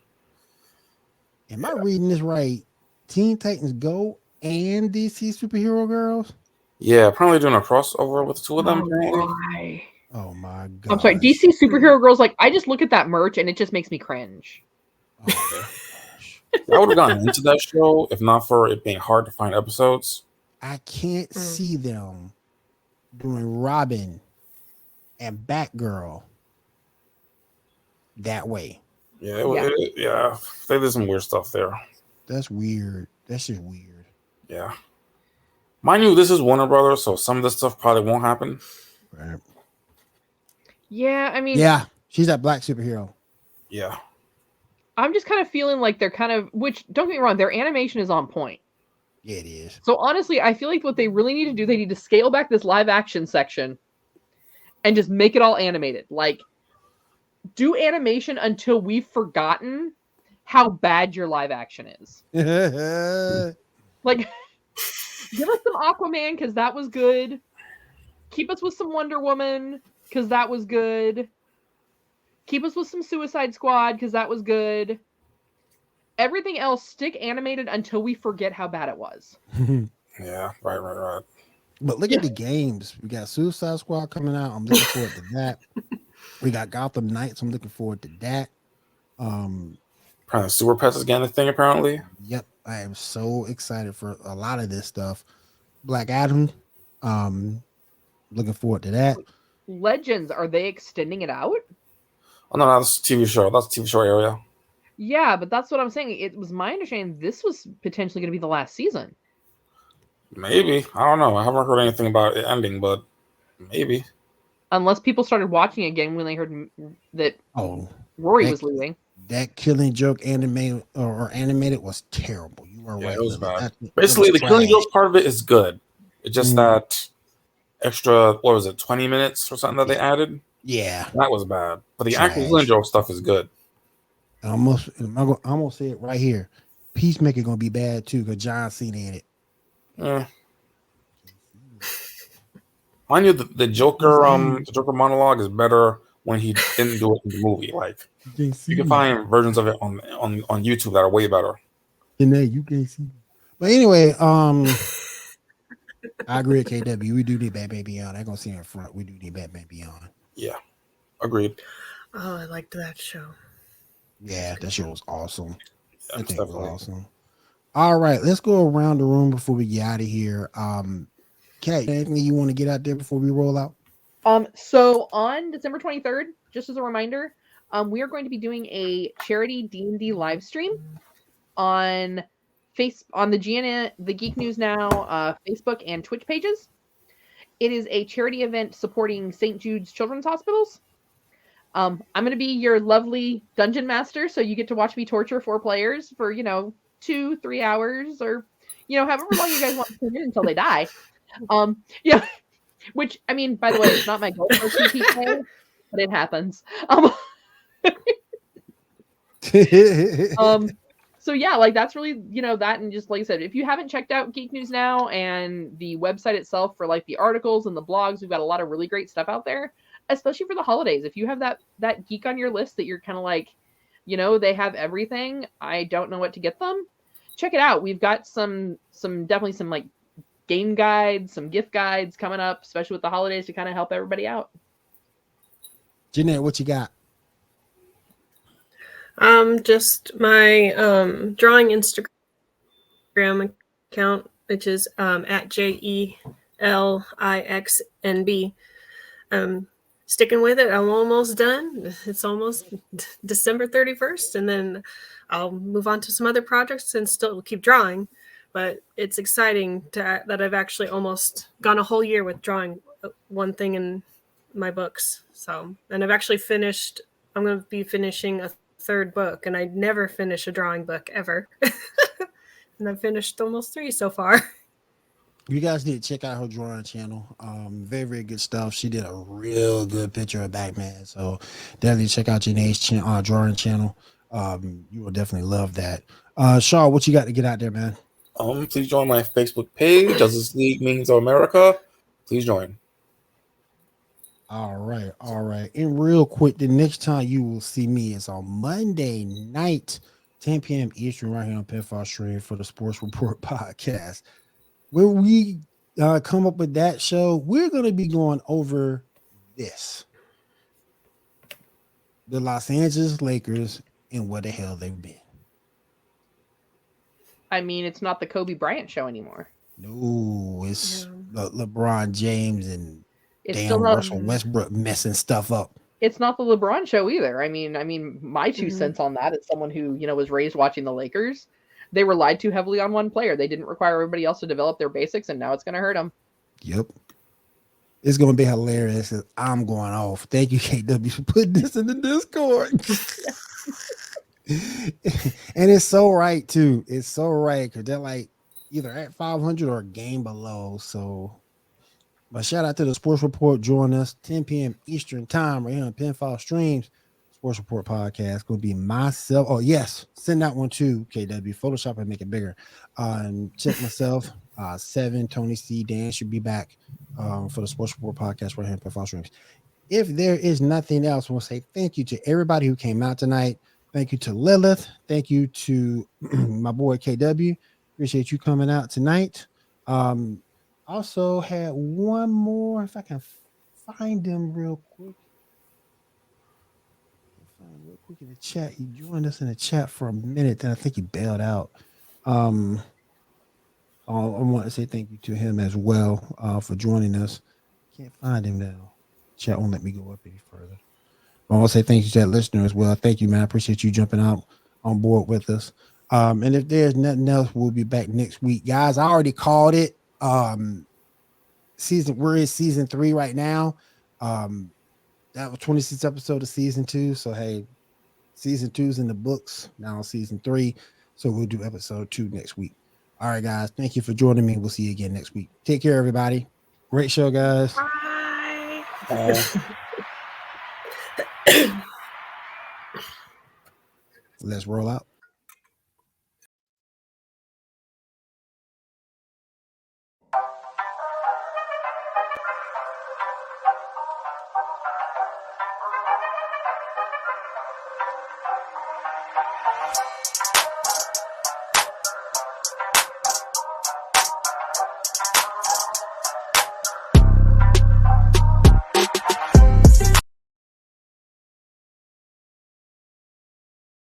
Am I reading this right? Teen Titans Go and DC Superhero Girls? Yeah, apparently doing a crossover with the two of them. Oh my god! I'm sorry, DC Superhero Girls. Like, I just look at that merch and it just makes me cringe. Oh, I would have gotten into that show if not for it being hard to find episodes. I can't see them doing Robin and Batgirl that way. Yeah, they did some weird stuff there. That's weird. That's just weird. Yeah. Mind you, this is Warner Brothers, so some of this stuff probably won't happen. Right. Yeah, I mean... Yeah, she's that black superhero. Yeah. I'm just kind of feeling like they're kind of... Which, don't get me wrong, their animation is on point. Yeah, it is. So honestly, I feel like what they really need to do, they need to scale back this live action section and just make it all animated. Like, do animation until we've forgotten how bad your live action is. Like, give us some Aquaman because that was good. Keep us with some Wonder Woman because that was good. Keep us with some Suicide Squad because that was good. Everything else, stick animated until we forget how bad it was. Yeah, right. But look at the games. We got Suicide Squad coming out. I'm looking forward to that. We got Gotham Knights. I'm looking forward to that. Apparently Sewer Pets is getting a thing, apparently. Yep. I am so excited for a lot of this stuff. Black Adam. Looking forward to that. Legends, are they extending it out? Oh, no, that's a TV show. That's a TV show area. Yeah, but that's what I'm saying. It was my understanding this was potentially going to be the last season. Maybe. I don't know. I haven't heard anything about it ending, but maybe. Unless people started watching again when they heard that Rory was leaving. That Killing Joke animated or animated was terrible. You were right. It was Lily. bad. That Basically, was the Killing trash. Joke part of it is good. It's just that extra, what was it, 20 minutes or something that they added? Yeah. That was bad. But the Trash. actual Killing Joke stuff is good. I'm gonna say it right here. Peacemaker gonna be bad too because John Cena in it. Yeah. I knew the Joker monologue is better when he didn't do it in the movie. Like you can find versions of it on YouTube that are way better. And then you can't see. But anyway, I agree with KW. We do need Batman Beyond. I'm gonna see in front. We do need Batman Beyond. Yeah, agreed. Oh, I liked that show. Yeah, that show was awesome. Yeah, I think it was awesome. All right, let's go around the room before we get out of here. Kat, anything you want to get out there before we roll out? So on December 23rd, just as a reminder, we are going to be doing a charity D&D live stream on the Geek News Now Facebook and Twitch pages. It is a charity event supporting St. Jude's Children's Hospitals. I'm going to be your lovely dungeon master, so you get to watch me torture 4 players for 2-3 hours, or however long you guys want to tune in until they die. Yeah, which I mean, by the way, it's not my goal for PPK, but it happens. So yeah, like that's really that, and just like I said, if you haven't checked out Geek News Now and the website itself for like the articles and the blogs, we've got a lot of really great stuff out there, especially for the holidays. If you have that geek on your list that you're kind of like, they have everything, I don't know what to get them, check it out. We've got some definitely some like game guides, some gift guides coming up, especially with the holidays, to kind of help everybody out. Jeanette, what you got? Just my drawing Instagram account, which is at JELIXNB. Sticking with it. I'm almost done. It's almost December 31st, and then I'll move on to some other projects and still keep drawing. But it's exciting that I've actually almost gone a whole year with drawing one thing in my books. So, and I've actually finished. I'm going to be finishing a 3rd book, and I never finish a drawing book ever. And I've finished almost 3 so far. You guys need to check out her drawing channel. Very, very good stuff. She did a real good picture of Batman. So definitely check out Janae's drawing channel. You will definitely love that. Shaw, what you got to get out there, man? Please join my Facebook page, Justice League Means of America. Please join. All right. And real quick, the next time you will see me is on Monday night, 10 p.m. Eastern, right here on Pinfall Stream for the Sports Report podcast. When we come up with that show, we're going to be going over this. The Los Angeles Lakers and where the hell they've been. I mean, it's not the Kobe Bryant show anymore. No, it's LeBron James and it's damn Russell Westbrook messing stuff up. It's not the LeBron show either. I mean, my 2 cents on that, as someone who, was raised watching the Lakers, they relied too heavily on one player. They didn't require everybody else to develop their basics, and now it's going to hurt them. Yep. It's going to be hilarious. I'm going off. Thank you, KW, for putting this in the Discord. And it's so right, too. It's so right, because they're like either at 500 or a game below. So, but shout out to the Sports Report. Join us 10 p.m. Eastern time right here on Pinfall Streams. Sports Report podcast going to be myself. Oh, yes. Send that one too, KW. Photoshop and make it bigger. Check myself. 7, Tony C. Dan should be back for the Sports Report podcast right here in Pinfall Streams. If there is nothing else, we'll say thank you to everybody who came out tonight. Thank you to Lilith. Thank you to my boy KW. Appreciate you coming out tonight. Also had one more, if I can find him real quick. In the chat, he joined us in the chat for a minute, then I think he bailed out. I want to say thank you to him as well for joining us. Can't find him now. Chat won't let me go up any further. I want to say thank you to that listener as well. Thank you, man. I appreciate you jumping out on board with us. And if there's nothing else, we'll be back next week, guys. I already called it. We're in season 3 right now. That was 26 episode of season 2. So hey, season 2's in the books now. Season 3, so we'll do episode 2 next week. All right, guys, thank you for joining me. We'll see you again next week. Take care, everybody. Great show, guys. Bye. Let's roll out.